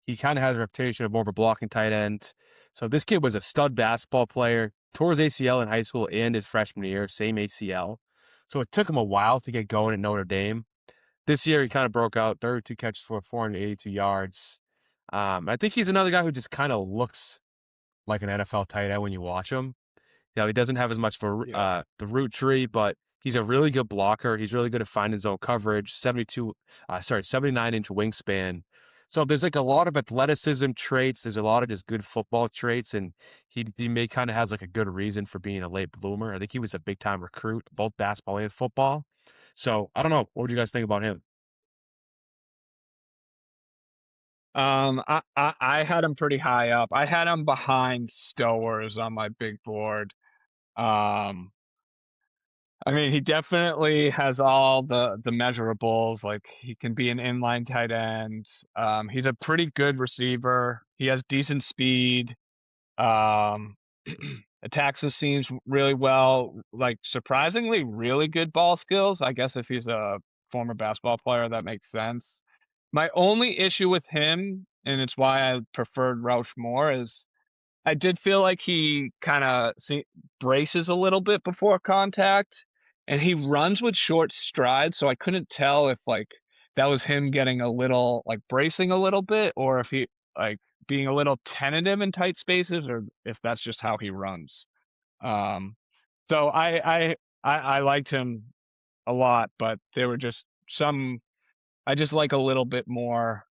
He kind of has a reputation of more of a blocking tight end. So this kid was a stud basketball player. Tore his ACL in high school and his freshman year, same ACL. So it took him a while to get going at Notre Dame. This year he kind of broke out, 32 catches for 482 yards. I think he's another guy who just kind of looks like an NFL tight end when you watch him. He doesn't have as much for Yeah. the route tree, but he's a really good blocker. He's really good at finding zone coverage. 79-inch wingspan. So there's like a lot of athleticism traits. There's a lot of just good football traits, and he may kind of has like a good reason for being a late bloomer. I think he was a big time recruit, both basketball and football. So I don't know. What would you guys think about him? I had him pretty high up. I had him behind Stowers on my big board. Um, I mean, he definitely has all the measurables. Like he can be an inline tight end. He's a pretty good receiver. He has decent speed. Um, attacks the seams really well. Like surprisingly, really good ball skills. I guess if he's a former basketball player, that makes sense. My only issue with him, and it's why I preferred Roush more, is I did feel like he kind of braces a little bit before contact, and he runs with short strides. So I couldn't tell if that was him getting a little bracing a little bit, or if he being a little tentative in tight spaces, or if that's just how he runs. Um, so I liked him a lot, but there were just some I just like a little bit more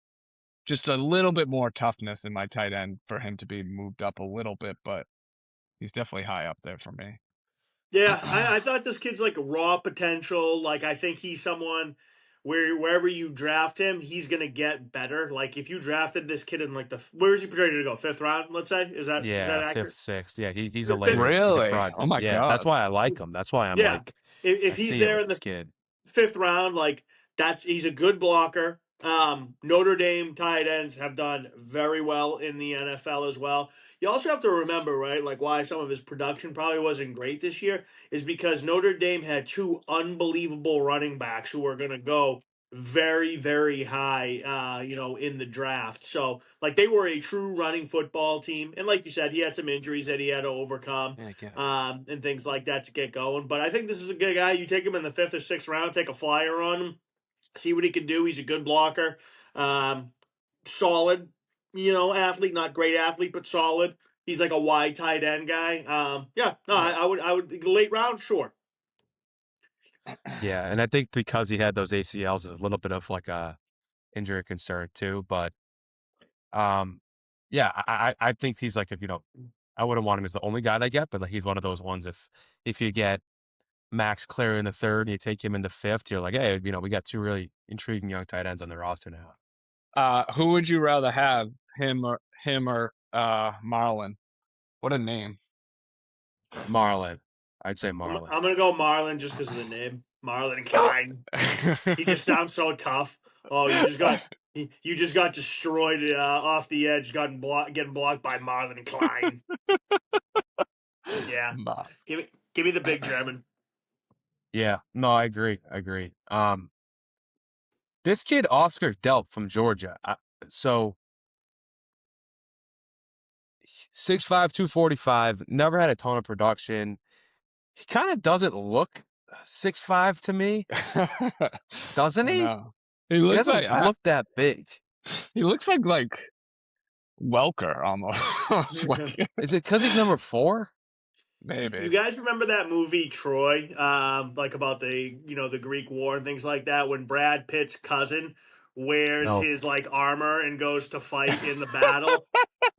just a little bit more toughness in my tight end for him to be moved up a little bit, but he's definitely high up there for me. Yeah, I thought this kid's like a raw potential. Like I think he's someone wherever you draft him, he's gonna get better. Like if you drafted this kid in like where is he projected to go? Fifth round, let's say. Is that Yeah, fifth, accurate? sixth. Yeah, he's a Fifth, later. He's a Really? Oh project. my Yeah, that's God. why I like him. That's why I'm yeah. like, If I he's see it there with in this the kid. fifth round, like he's a good blocker. Notre Dame tight ends have done very well in the NFL as well. You also have to remember, right, like why some of his production probably wasn't great this year is because Notre Dame had two unbelievable running backs who are going to go very, very high, in the draft. So, like, they were a true running football team. And like you said, he had some injuries that he had to overcome Yeah, get it. and things like that to get going. But I think this is a good guy. You take him in the fifth or sixth round, take a flyer on him, see what he can do. He's a good blocker, solid, athlete, not great athlete, but solid. He's like a wide tight end guy. Yeah, no, Yeah. I would late round, sure. Yeah, and I think because he had those ACLs, there's a little bit of like a injury concern too. But yeah, I think he's like I wouldn't want him as the only guy I get, but like he's one of those ones. If you get Max Clare in the third and you take him in the fifth, you're like, hey, we got two really intriguing young tight ends on the roster now. Who would you rather have, him or Marlon? What a name. Marlon, I'd say I'm Marlon. gonna go Marlin just because of the name, Marlon Klein. He just sounds so tough. Oh, you just got destroyed off the edge, getting blocked by Marlon Klein. Yeah, Ma- give me the big German. Yeah, no, I agree. This kid Oscar Delp from Georgia. So 6'5", 245, never had a ton of production. He kind of doesn't look 6'5" to me, doesn't I he? know. He He looks doesn't look that big. he looks like Welker almost. Is it because he's number 4? You Maybe. guys remember that movie Troy, like about the Greek War and things like that, when Brad Pitt's cousin wears No. his like armor and goes to fight in the battle.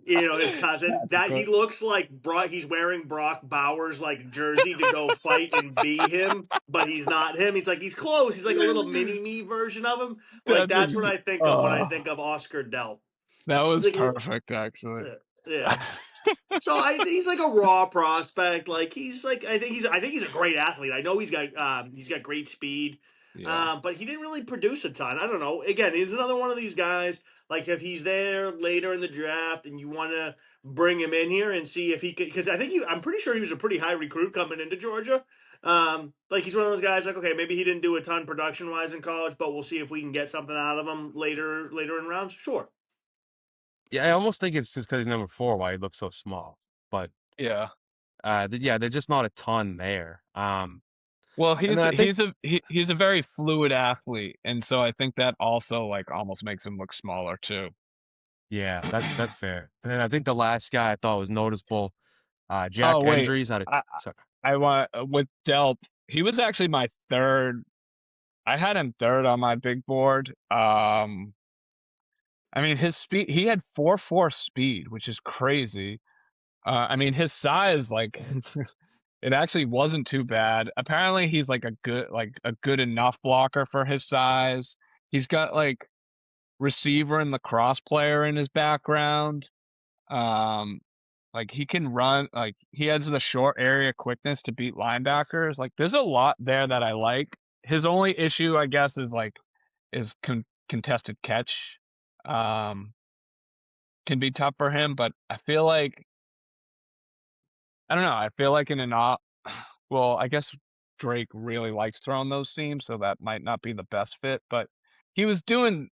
His cousin, that he looks like he's wearing Brock Bowers like jersey to go fight and be him, but he's not him. He's close. He's like a little mini me version of him. Like that's what I think of when I think of Oscar Delp. That was Like, perfect, actually. yeah. So he's like a raw prospect. Like I think he's a great athlete. I know he's got great speed. Yeah. But he didn't really produce a ton. I don't know. Again, he's another one of these guys. Like if he's there later in the draft and you want to bring him in here and see if he could, because I'm pretty sure he was a pretty high recruit coming into Georgia. Like he's one of those guys. Like okay, maybe he didn't do a ton production wise in college, but we'll see if we can get something out of him later in rounds. Sure. Yeah, I almost think it's just because he's number 4 why he looks so small. But Yeah. there's just not a ton there. Well, And then I think he's a very fluid athlete, and so I think that also like almost makes him look smaller too. yeah, that's fair. And then I think the last guy I thought was noticeable, Jack Oh wait, Endry's out of I sorry. I want with Delp. He was actually my third. I had him third on my big board. I mean his speed. He had 4.4 speed, which is crazy. I mean his size, like it actually wasn't too bad. Apparently he's like a good enough blocker for his size. He's got like receiver and lacrosse player in his background. Um, like he can run, like he has the short area quickness to beat linebackers. Like there's a lot there that I like. His only issue, I guess, is contested catch. Um, can be tough for him, but I feel like I don't know. I feel like in an well, I guess Drake really likes throwing those seams, so that might not be the best fit. But he was doing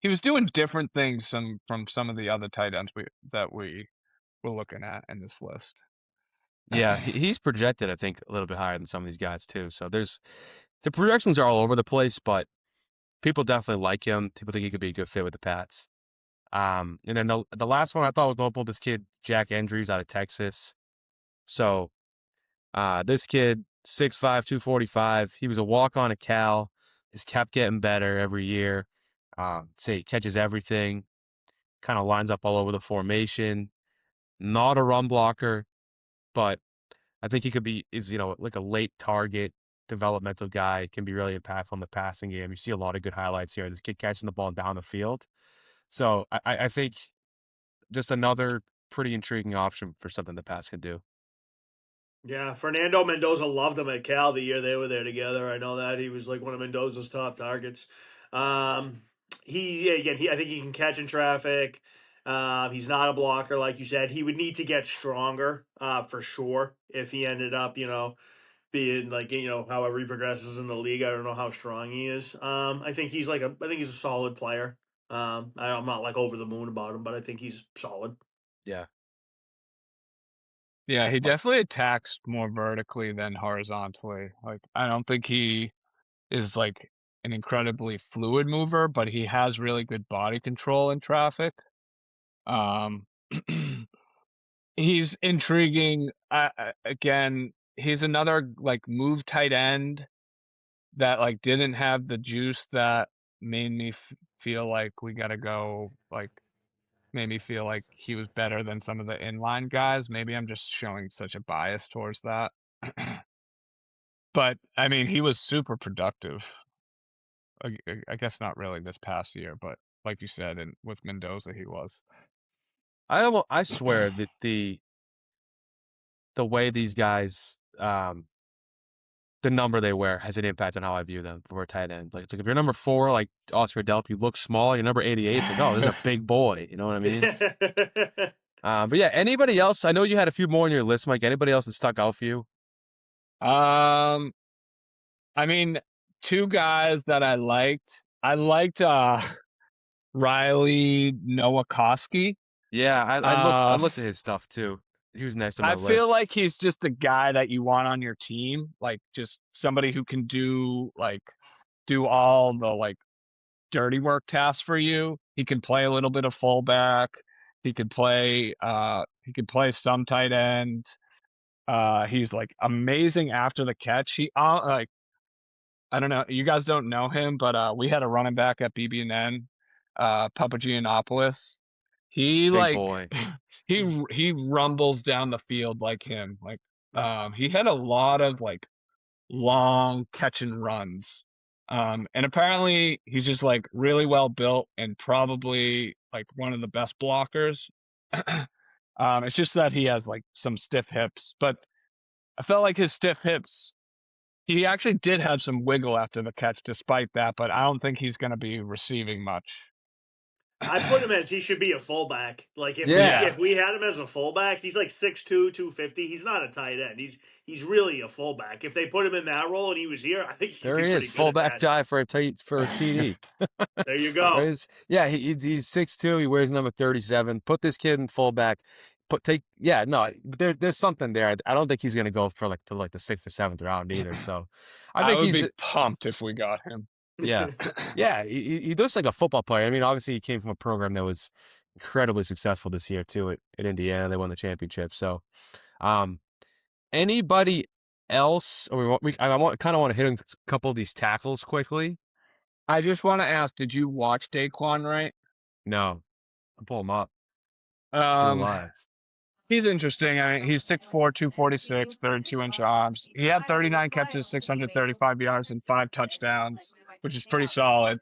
he was doing different things from some of the other tight ends that we were looking at in this list. Yeah, he's projected, I think, a little bit higher than some of these guys too. So the projections are all over the place, but people definitely like him. People think he could be a good fit with the Pats. And then the last one I thought was notable, this kid Jack Endry's out of Texas. So this kid, 6'5", 245. He was a walk-on at Cal. Just kept getting better every year. Say he catches everything. Kind of lines up all over the formation. Not a run blocker, but I think he could be like a late target developmental guy. Can be really impactful in the passing game. You see a lot of good highlights here. This kid catching the ball down the field. So I think just another pretty intriguing option for something the Pats can do. Yeah, Fernando Mendoza loved him at Cal the year they were there together. I know that he was like one of Mendoza's top targets. I think he can catch in traffic. He's not a blocker, like you said. He would need to get stronger, for sure, if he ended up, being like however he progresses in the league. I don't know how strong he is. I think he's a solid player. I'm not like over the moon about him, but I think he's solid. Yeah. Yeah, he definitely attacks more vertically than horizontally. Like I don't think he is like an incredibly fluid mover, but he has really good body control in traffic. Um, he's intriguing. Again, he's another like move tight end that like didn't have the juice that made me feel like we gotta go like made me feel like he was better than some of the inline guys. Maybe I'm just showing such a bias towards that. But I mean, he was super productive. I guess not really this past year, but like you said, and with Mendoza, he was. I swear that the way these guys the number they wear has an impact on how I view them for a tight end. Like it's like if you're number 4, like Oscar Delp, you look small. You're number 88. It's like, oh, this is a big boy. You know what I mean? But yeah, anybody else? I know you had a few more on your list, Mike. Anybody else that stuck out for you? Um, I mean, two guys that I liked. I liked Riley Nowakowski. Yeah, I looked at his stuff too. He was next on my I list. feel like he's just the guy that you want on your team, like just somebody who can do all the like dirty work tasks for you. He can play a little bit of fullback. He could play some tight end. He's like amazing after the catch. He like I don't know. You guys don't know him, but we had a running back at BB&N, Papagiannopoulos. He Big like boy. he rumbles down the field like him. Like he had a lot of like long catch and runs. And apparently he's just like really well built and probably like one of the best blockers. It's just that he has like some stiff hips, but I felt like his stiff hips, he actually did have some wiggle after the catch despite that, but I don't think he's going to be receiving much. I put him as he should be a fullback. Like Yeah. if we had him as a fullback, he's like 6'2", 250. He's not a tight end. He's really a fullback. If they put him in that role and he was here, I think he'd There be he pretty is, good at fullback that. dive for a TD. There you go. Yeah, he's 6'2". He wears number 37. Put this kid in fullback. There's something there. I don't think he's gonna go for like the 6th or 7th round either. So I think would he's be pumped if we got him. yeah. Yeah, he looks like a football player. I mean, obviously he came from a program that was incredibly successful this year too at Indiana. They won the championship. So anybody else, or I kind of want to hit a couple of these tackles quickly. I just want to ask, did you watch Daquan Wright? No, I'll pull him up. Still alive. He's interesting. I mean, he's 6'4", 246, 32-inch arms. He had 39 catches, 635 yards, and 5 touchdowns, which is pretty solid.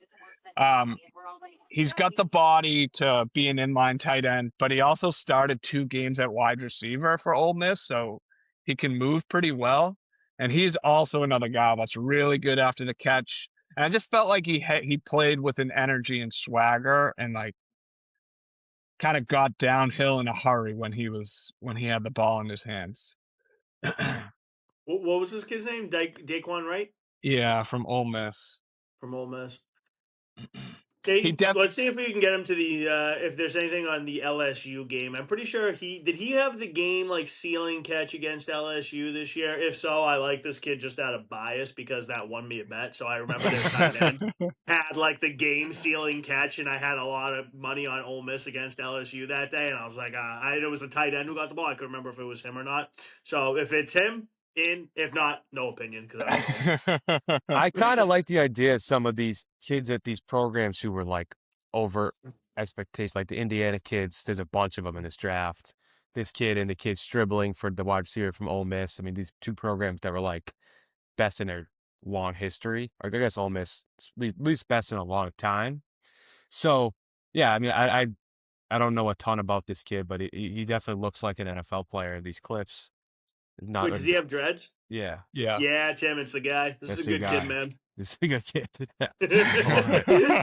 He's got the body to be an inline tight end, but he also started 2 games at wide receiver for Ole Miss, so he can move pretty well. And he's also another guy that's really good after the catch. And I just felt like he played with an energy and swagger, and like kind of got downhill in a hurry when he had the ball in his hands. What was this kid's name? Daquan Wright? Yeah, from Ole Miss. From Ole Miss. Okay, let's see if we can get him to the if there's anything on the LSU game. I'm pretty sure he have the game like ceiling catch against LSU this year. If so, I like this kid just out of bias because that won me a bet. So I remember their tight end had like the game ceiling catch, and I had a lot of money on Ole Miss against LSU that day, and I was like, it was a tight end who got the ball. I couldn't remember if it was him or not. So if it's him, in. If not, no opinion. I kind of like the idea of some of these kids at these programs who were like over expectations, like the Indiana kids. There's a bunch of them in this draft. This kid and the kid dribbling for the wide receiver from Ole Miss. I mean, these 2 programs that were like best in their long history. Or I guess Ole Miss at least best in a long time. So yeah, I mean, I don't know a ton about this kid, but he definitely looks like an NFL player in these clips. Wait, does he have dreads? Yeah. Yeah, it's him. It's the guy. This is a good kid, man. This is a good kid.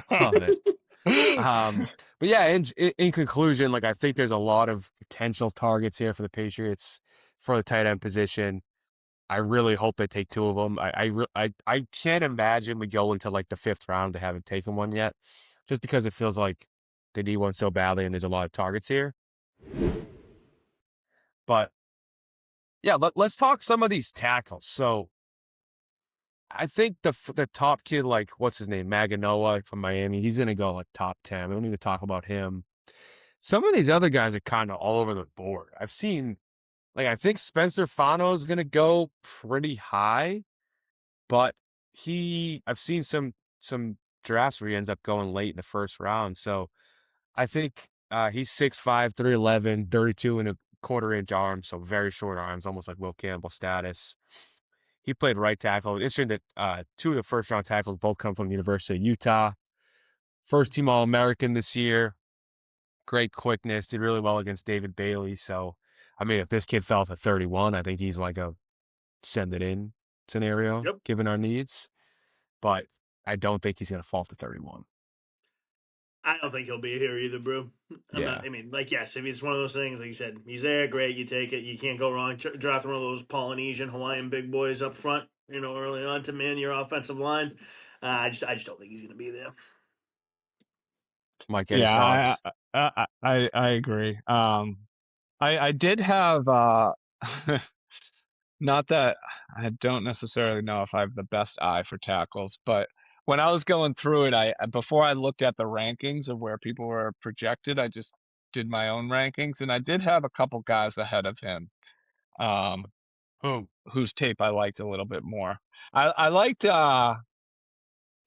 Love it. But yeah, in conclusion, like I think there's a lot of potential targets here for the Patriots for the tight end position. I really hope they take 2 of them. I can't imagine we go into like the 5th round. They haven't taken one yet, just because it feels like they need one so badly, and there's a lot of targets here. But yeah, let's talk some of these tackles. So I think the top kid, like what's his name, Maganoa from Miami, he's gonna go like top 10. We don't need to talk about him. Some of these other guys are kind of all over the board. I've seen, like, I think Spencer Fano is gonna go pretty high, but I've seen some drafts where he ends up going late in the 1st round. So I think he's 6'5", 311, 32.25-inch arms, so very short arms, almost like Will Campbell status. He played right tackle. It's interesting that 2 of the 1st-round tackles both come from the University of Utah. 1st-team All-American this year. Great quickness. Did really well against David Bailey. So, I mean, if this kid fell to 31, I think he's like a send it in scenario, given our needs. But I don't think he's going to fall to 31. I don't think he'll be here either, bro. Yes, it's one of those things, like you said, he's there, great, you take it. You can't go wrong drafting one of those Polynesian, Hawaiian big boys up front, early on to man your offensive line. I just don't think he's going to be there. Mike, any thoughts? I agree. I did have, not that I don't necessarily know if I have the best eye for tackles, but when I was going through it, before I looked at the rankings of where people were projected, I just did my own rankings, and I did have a couple guys ahead of him, whose tape I liked a little bit more. I liked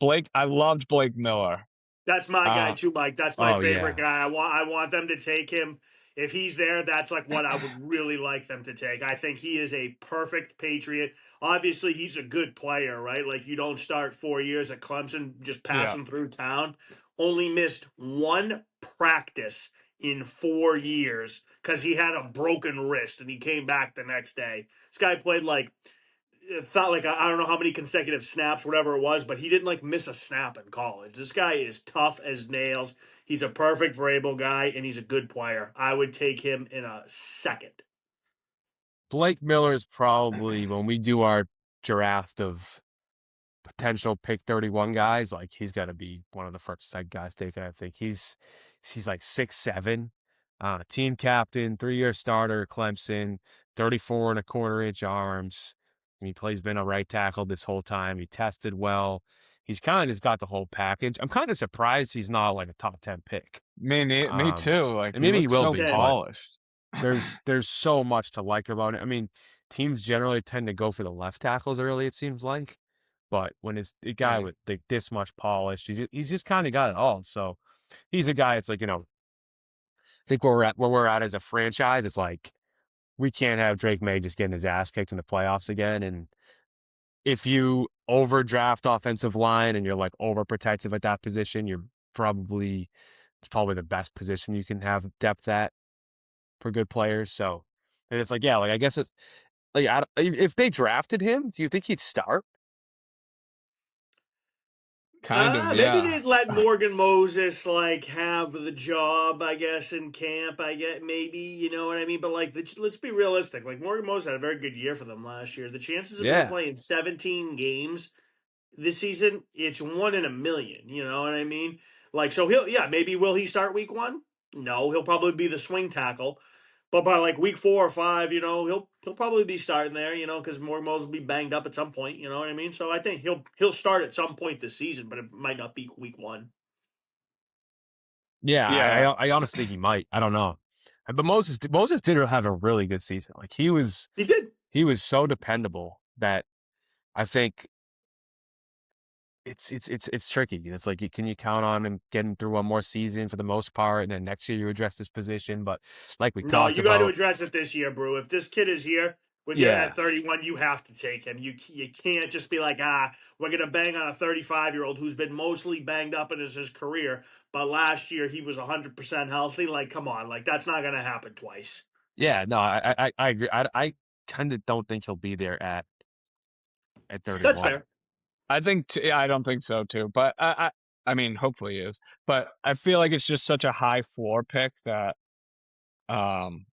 I loved Blake Miller. That's my guy too, Mike. That's my Oh favorite yeah. guy. I want them to take him. If he's there, that's like what I would really like them to take. I think he is a perfect Patriot. Obviously, he's a good player, right? Like you don't start 4 years at Clemson just Yeah. passing through town. Only missed one practice in 4 years because he had a broken wrist and he came back the next day. This guy played like it felt like I don't know how many consecutive snaps, whatever it was, but he didn't like miss a snap in college. This guy is tough as nails. He's a perfect Vrabel guy, and he's a good player. I would take him in a second. Blake Miller is probably when we do our draft of potential pick 31 guys, like he's got to be one of the first guys taken. I think he's like 6'7", team captain, 3-year starter, Clemson, 34 and a quarter inch arms. He's been a right tackle this whole time. He tested well. He's kind of just got the whole package. I'm kind of surprised he's not like a top 10 pick. Me too. Like And he maybe he looks will so be, but polished. there's so much to like about it. I mean, teams generally tend to go for the left tackles early, it seems like. But when it's a guy with like this much polish, he's just kind of got it all. So he's a guy. It's like I think where we're at as a franchise, it's like we can't have Drake May just getting his ass kicked in the playoffs again. And if you overdraft offensive line and you're like overprotective at that position, it's probably the best position you can have depth at for good players. So and it's like I guess it's like if they drafted him, do you think he'd start? Kind of, Maybe yeah. they'd let Morgan Moses like have the job, I guess, in camp. I get maybe you know what I mean, but like let's be realistic. Like Morgan Moses had a very good year for them last year. The chances of him Yeah. playing 17 games this season, it's 1 in a million. You know what I mean? Like, so maybe will he start week 1? No, he'll probably be the swing tackle. But by like week 4 or 5, he'll probably be starting there, because Morgan Moses will be banged up at some point. You know what I mean? So I think he'll start at some point this season, but it might not be week 1. Yeah, Yeah. I honestly think he might. I don't know. But Moses did have a really good season. Like He did. he was so dependable that I think it's tricky. It's like can you count on him getting through one more season for the most part, and then next year you address his position. But like we No, talked you got to about, address it this year, Brew. If this kid is here with you yeah, at 31, you have to take him. You can't just be like, we're gonna bang on a 35-year-old who's been mostly banged up in his career, but last year he was 100% healthy. Like, come on, like that's not gonna happen twice. yeah. No, I agree. I kind of don't think he'll be there at That's 31. fair. I don't think so too. But I mean, hopefully he is. But I feel like it's just such a high floor pick that um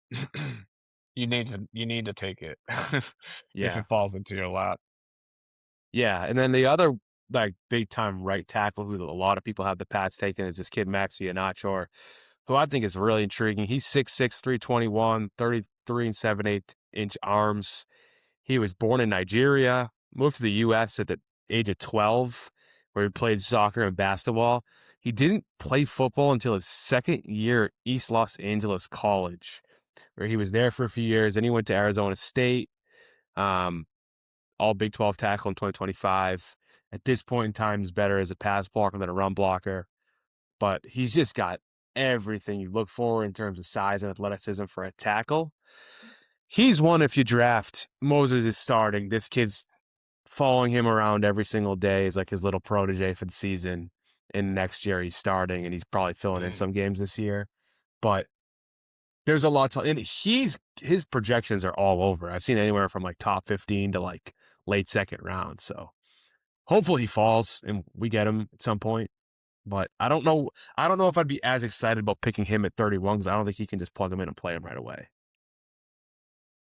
you need to take it if Yeah, it falls into your lap. yeah. And then the other like big time right tackle who a lot of people have the Pats taken is this kid Max Iannaccio, who I think is really intriguing. He's 6'6", 321, 33 and 7/8 inch arms. He was born in Nigeria, moved to the U.S. at the age of 12, where he played soccer and basketball. He didn't play football until his second year at East Los Angeles College, where he was there for a few years. Then he went to Arizona State, all Big 12 tackle in 2025. At this point in time, he's better as a pass blocker than a run blocker. But he's just got everything you look for in terms of size and athleticism for a tackle. He's one if you draft. Moses is starting. This kid's following him around every single day. He's like his little protege for the season. And next year he's starting, and he's probably filling in some games this year. But there's a lot to, and his projections are all over. I've seen anywhere from like top 15 to like late second round. So hopefully he falls and we get him at some point. But I don't know. I don't know if I'd be as excited about picking him at 31 because I don't think he can just plug him in and play him right away.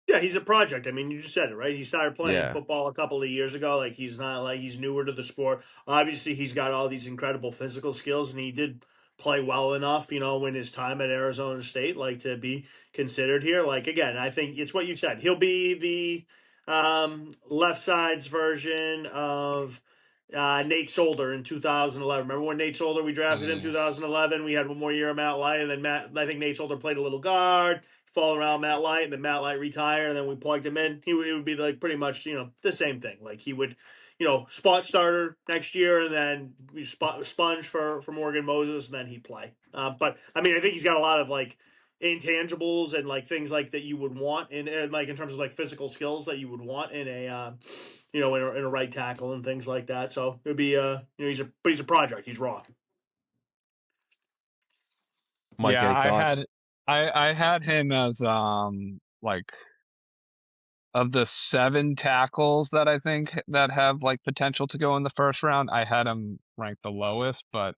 Yeah, he's a project. I mean, you just said it, right? He started playing Yeah. football a couple of years ago. Like, he's not like he's newer to the sport. Obviously, he's got all these incredible physical skills, and he did play well enough, in his time at Arizona State, like to be considered here. Like, again, I think it's what you said. He'll be the left side's version of Nate Solder in 2011. Remember when Nate Solder, we drafted him 2011? We had one more year of Matt Lyon, and then I think Nate Solder played a little guard, fall around Matt Light, and then Matt Light retire, and then we plugged him in, it would be like pretty much the same thing. Like he would, spot starter next year, and then we sponge for Morgan Moses, and then he'd play. But I mean, I think he's got a lot of like intangibles and like things like that you would want in like in terms of like physical skills that you would want in a in a right tackle and things like that. So it would be he's a project. He's raw. Mike, any thoughts? I had him as like of the 7 tackles that I think that have like potential to go in the first round, I had him ranked the lowest. But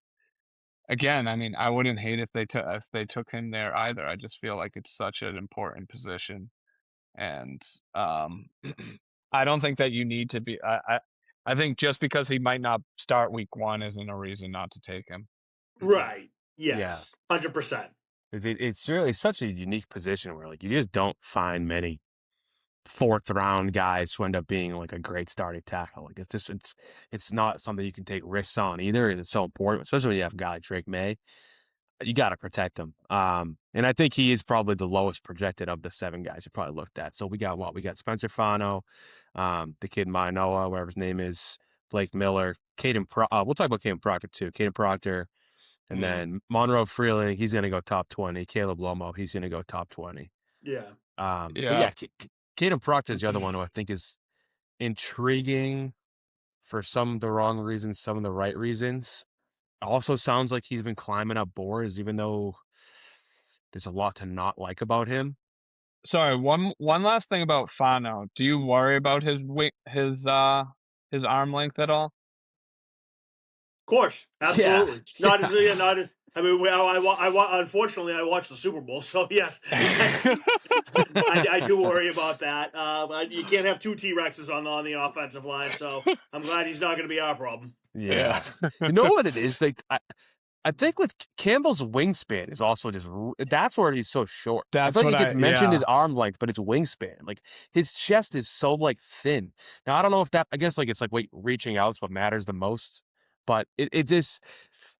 again, I mean, I wouldn't hate if they took him there either. I just feel like it's such an important position, and I don't think that you need to be. I think just because he might not start week 1 isn't a reason not to take him. Right. Yes. 100%. It's really such a unique position where like you just don't find many 4th round guys who end up being like a great starting tackle. Like it's not something you can take risks on either. And it's so important, especially when you have a guy like Drake May. You got to protect him. And I think he is probably the lowest projected of the 7 guys you probably looked at. So we got what? We got Spencer Fano, the kid Manoa, whatever his name is, Blake Miller, we'll talk about Caden Proctor too. Caden Proctor, and then Monroe Freeling, he's going to go top 20. Caleb Lomo, he's going to go top 20. Yeah. But yeah, Caden Proctor is the other one who I think is intriguing for some of the wrong reasons, some of the right reasons. Also sounds like he's been climbing up boards, even though there's a lot to not like about him. Sorry, one last thing about Fano. Do you worry about his arm length at all? Of course, absolutely. Yeah. I mean, unfortunately, I watched the Super Bowl, so yes, I do worry about that. You can't have 2 T-Rexes on the offensive line, so I'm glad he's not going to be our problem. Yeah. You know what it is? Like, I think with Campbell's wingspan is also that's where he's so short. I feel like he gets mentioned his arm length, but it's wingspan. Like his chest is so like thin. Now I don't know if I guess like it's like reaching out is what matters the most. But it just,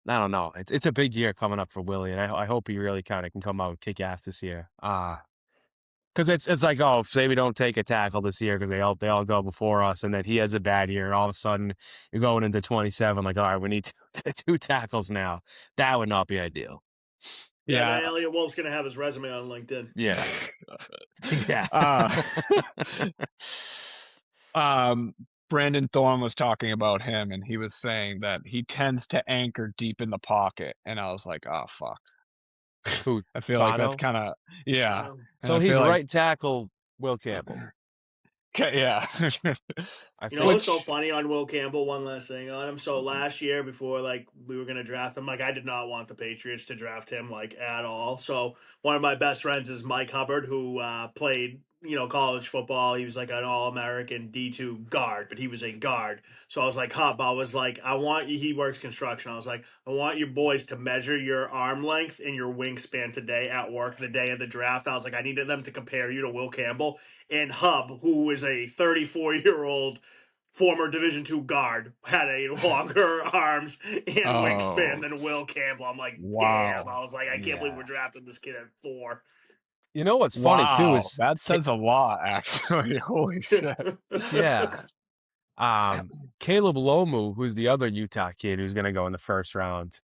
I don't know. It's a big year coming up for Willie, and I hope he really kind of can come out and kick ass this year. Because it's like, oh, say we don't take a tackle this year because they all go before us, and then he has a bad year, and all of a sudden you're going into 27, like, all right, we need 2 tackles now. That would not be ideal. Yeah, then Elliot Wolf's going to have his resume on LinkedIn. Yeah. Brandon Thorne was talking about him, and he was saying that he tends to anchor deep in the pocket, and I was like, oh, fuck. Who? I feel like that's kind of, yeah. So he's right tackle Will Campbell. Yeah. It's so funny on Will Campbell, one last thing on him. So last year, before like we were going to draft him, like I did not want the Patriots to draft him like at all. So one of my best friends is Mike Hubbard, who played college football. He was like an All-American D2 guard, but he was a guard. So I was like, I want you, he works construction. I was like, I want your boys to measure your arm length and your wingspan today at work the day of the draft. I was like, I needed them to compare you to Will Campbell. And Hub, who is a 34-year-old former Division II guard, had a longer arms and wingspan than Will Campbell. I'm like, damn. I was like, I can't believe we're drafting this kid at 4. You know what's funny too is that says a lot, actually. Holy shit! Yeah. Caleb Lomu, who's the other Utah kid who's going to go in the first round.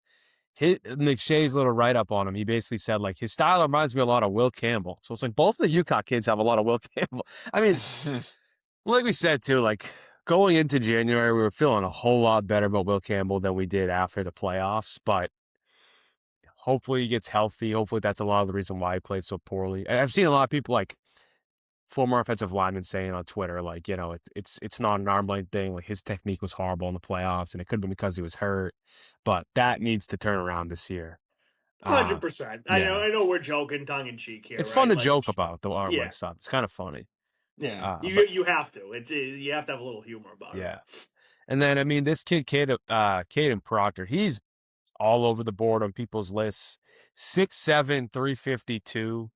McShay's little write up on him. He basically said like his style reminds me a lot of Will Campbell. So it's like both the Utah kids have a lot of Will Campbell. I mean, like we said too, like going into January, we were feeling a whole lot better about Will Campbell than we did after the playoffs, but hopefully he gets healthy. Hopefully that's a lot of the reason why he played so poorly. I've seen a lot of people like former offensive linemen saying on Twitter, like, it's not an arm length thing. Like his technique was horrible in the playoffs, and it could have been because he was hurt. But that needs to turn around this year. 100%. I know we're joking tongue in cheek here. It's fun to joke about the arm length stuff. It's kind of funny. Yeah, you have to. You have to have a little humor about it. Yeah, and then I mean this kid, Caden Proctor, he's all over the board on people's lists. 6'7", 352,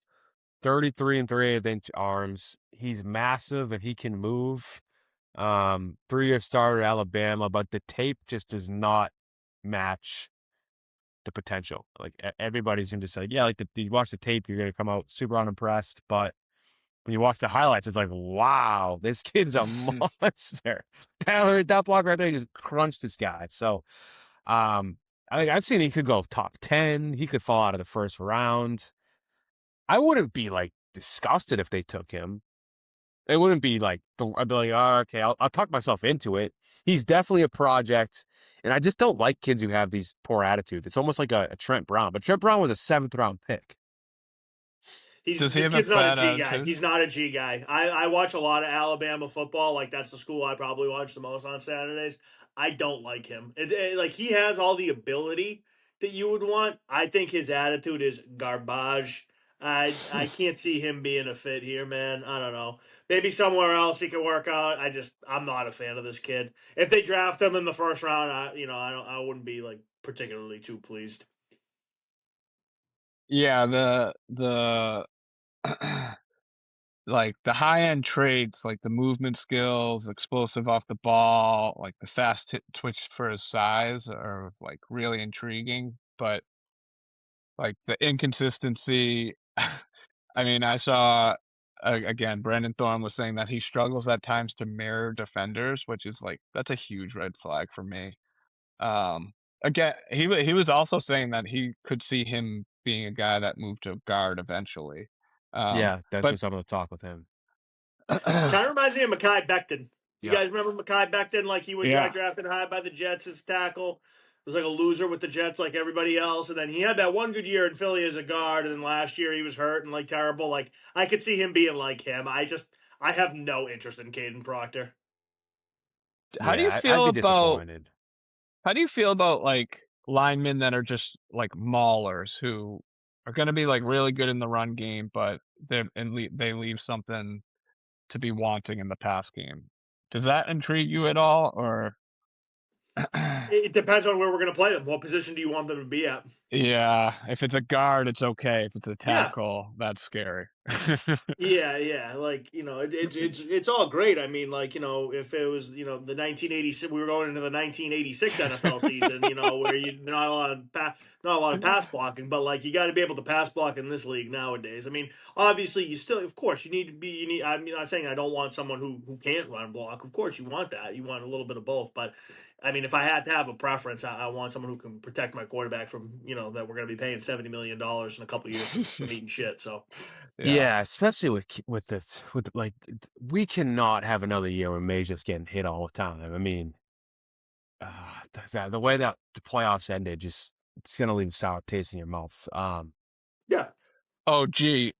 33 3/8-inch arms. He's massive and he can move. 3-year starter at Alabama, but the tape just does not match the potential. Like everybody's gonna just say, yeah, like you watch the tape, you're gonna come out super unimpressed. But when you watch the highlights, it's like, wow, this kid's a monster. That block right there just crunched this guy. So, I've seen he could go top 10. He could fall out of the first round. I wouldn't be like disgusted if they took him. It wouldn't be like I'd be like, oh, okay, I'll talk myself into it. He's definitely a project, and I just don't like kids who have these poor attitudes. It's almost like a Trent Brown, but Trent Brown was a 7th-round pick. Does he This have a kid's not a bad G guy. attitude? He's not a G guy. I watch a lot of Alabama football. Like that's the school I probably watch the most on Saturdays. I don't like him. Like he has all the ability that you would want. I think his attitude is garbage. I can't see him being a fit here, man. I don't know. Maybe somewhere else he could work out. I'm not a fan of this kid. If they draft him in the first round, I wouldn't be like particularly too pleased. Yeah, the like the high end traits, like the movement skills, explosive off the ball, like the fast twitch for his size are like really intriguing. But like the inconsistency, I mean, I saw again, Brandon Thorne was saying that he struggles at times to mirror defenders, which is like that's a huge red flag for me. Again, he was also saying that he could see him being a guy that moved to guard eventually. Yeah, that's But been some of the talk with him. Kind of reminds me of Mekhi Becton. You Yep. guys remember Mekhi Becton? Like he would yeah, get drafted high by the Jets as tackle. Was like a loser with the Jets, like everybody else. And then he had that one good year in Philly as a guard. And then last year he was hurt and like terrible. Like I could see him being like him. I have no interest in Caden Proctor. how do you Yeah, I'd feel be about disappointed. like linemen that are just like maulers who are going to be like really good in the run game, but they leave something to be wanting in the pass game? Does that intrigue you at all, or? It depends on where we're going to play them. What position do you want them to be at? Yeah, if it's a guard, it's okay. If it's a Yeah. tackle, that's scary. Yeah. Like it's all great. I mean, like if it was the 1986, we were going into the 1986 NFL season. Where you not a lot of pass blocking, but like you got to be able to pass block in this league nowadays. I mean, obviously you still, of course, you need to be. You need. I'm not saying I don't want someone who can't run block. Of course, you want that. You want a little bit of both, but. I mean, if I had to have a preference, I want someone who can protect my quarterback from, that we're going to be paying $70 million in a couple of years from eating shit. So, Yeah, especially with this, like we cannot have another year where May's just getting hit all the time. I mean, the way that the playoffs ended, just it's gonna leave a sour taste in your mouth. yeah. Oh, gee.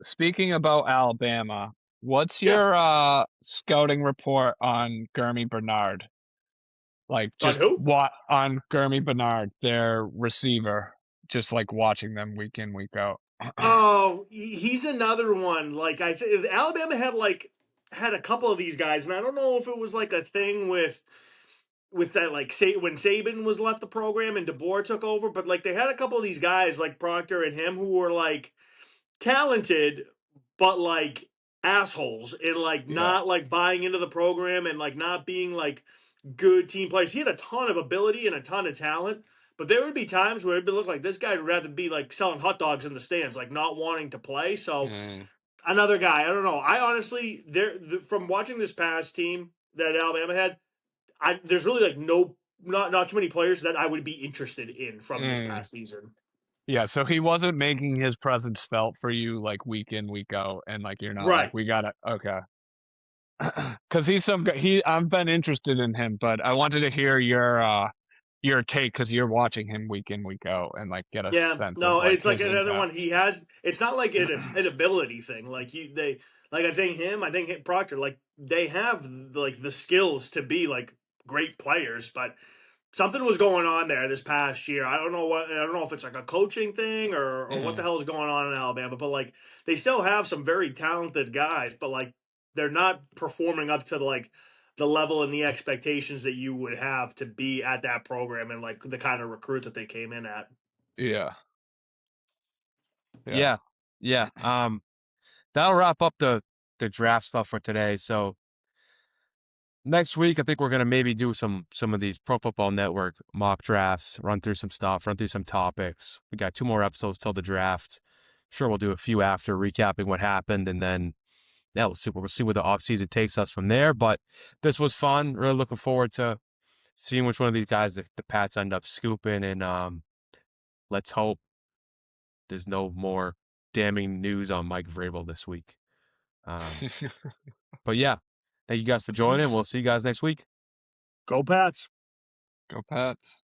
Speaking about Alabama, what's Yeah. your scouting report on Gurmy Bernard? Like On just who? what on Gurmy Bernard, their receiver, just like watching them week in, week out. Oh, he's another one. Like Alabama had a couple of these guys, and I don't know if it was like a thing with that like when Saban was left the program and DeBoer took over, but like they had a couple of these guys like Proctor and him who were like talented, but like assholes and like Yeah. not like buying into the program and like not being like good team players. He had a ton of ability and a ton of talent, but there would be times where it'd look like this guy would rather be like selling hot dogs in the stands, like not wanting to play. So Mm. another guy, I don't know. I honestly, from watching this past team that Alabama had, there's really like not too many players that I would be interested in from this Mm. past season. Yeah, so he wasn't making his presence felt for you like week in, week out, and like you're not like Right. we gotta okay. Because he's some guy. I've been interested in him, but I wanted to hear your take because you're watching him week in, week out, and like get a Yeah, sense of no, like it's like his another one. impact. He has. It's not like an ability thing. I think Proctor, like they have like the skills to be like great players, but something was going on there this past year. I don't know what. I don't know if it's like a coaching thing or what the Mm. hell is going on in Alabama. But like they still have some very talented guys, but like they're not performing up to like the level and the expectations that you would have to be at that program and like the kind of recruit that they came in at. Yeah, yeah. yeah, yeah. That'll wrap up the draft stuff for today. So next week, I think we're gonna maybe do some of these Pro Football Network mock drafts, run through some stuff, run through some topics. We got 2 more episodes till the draft. Sure, we'll do a few after recapping what happened, and then yeah, we'll see where the offseason takes us from there. But this was fun. Really looking forward to seeing which one of these guys the Pats end up scooping, and let's hope there's no more damning news on Mike Vrabel this week. But yeah, thank you guys for joining. We'll see you guys next week. Go Pats. Go Pats.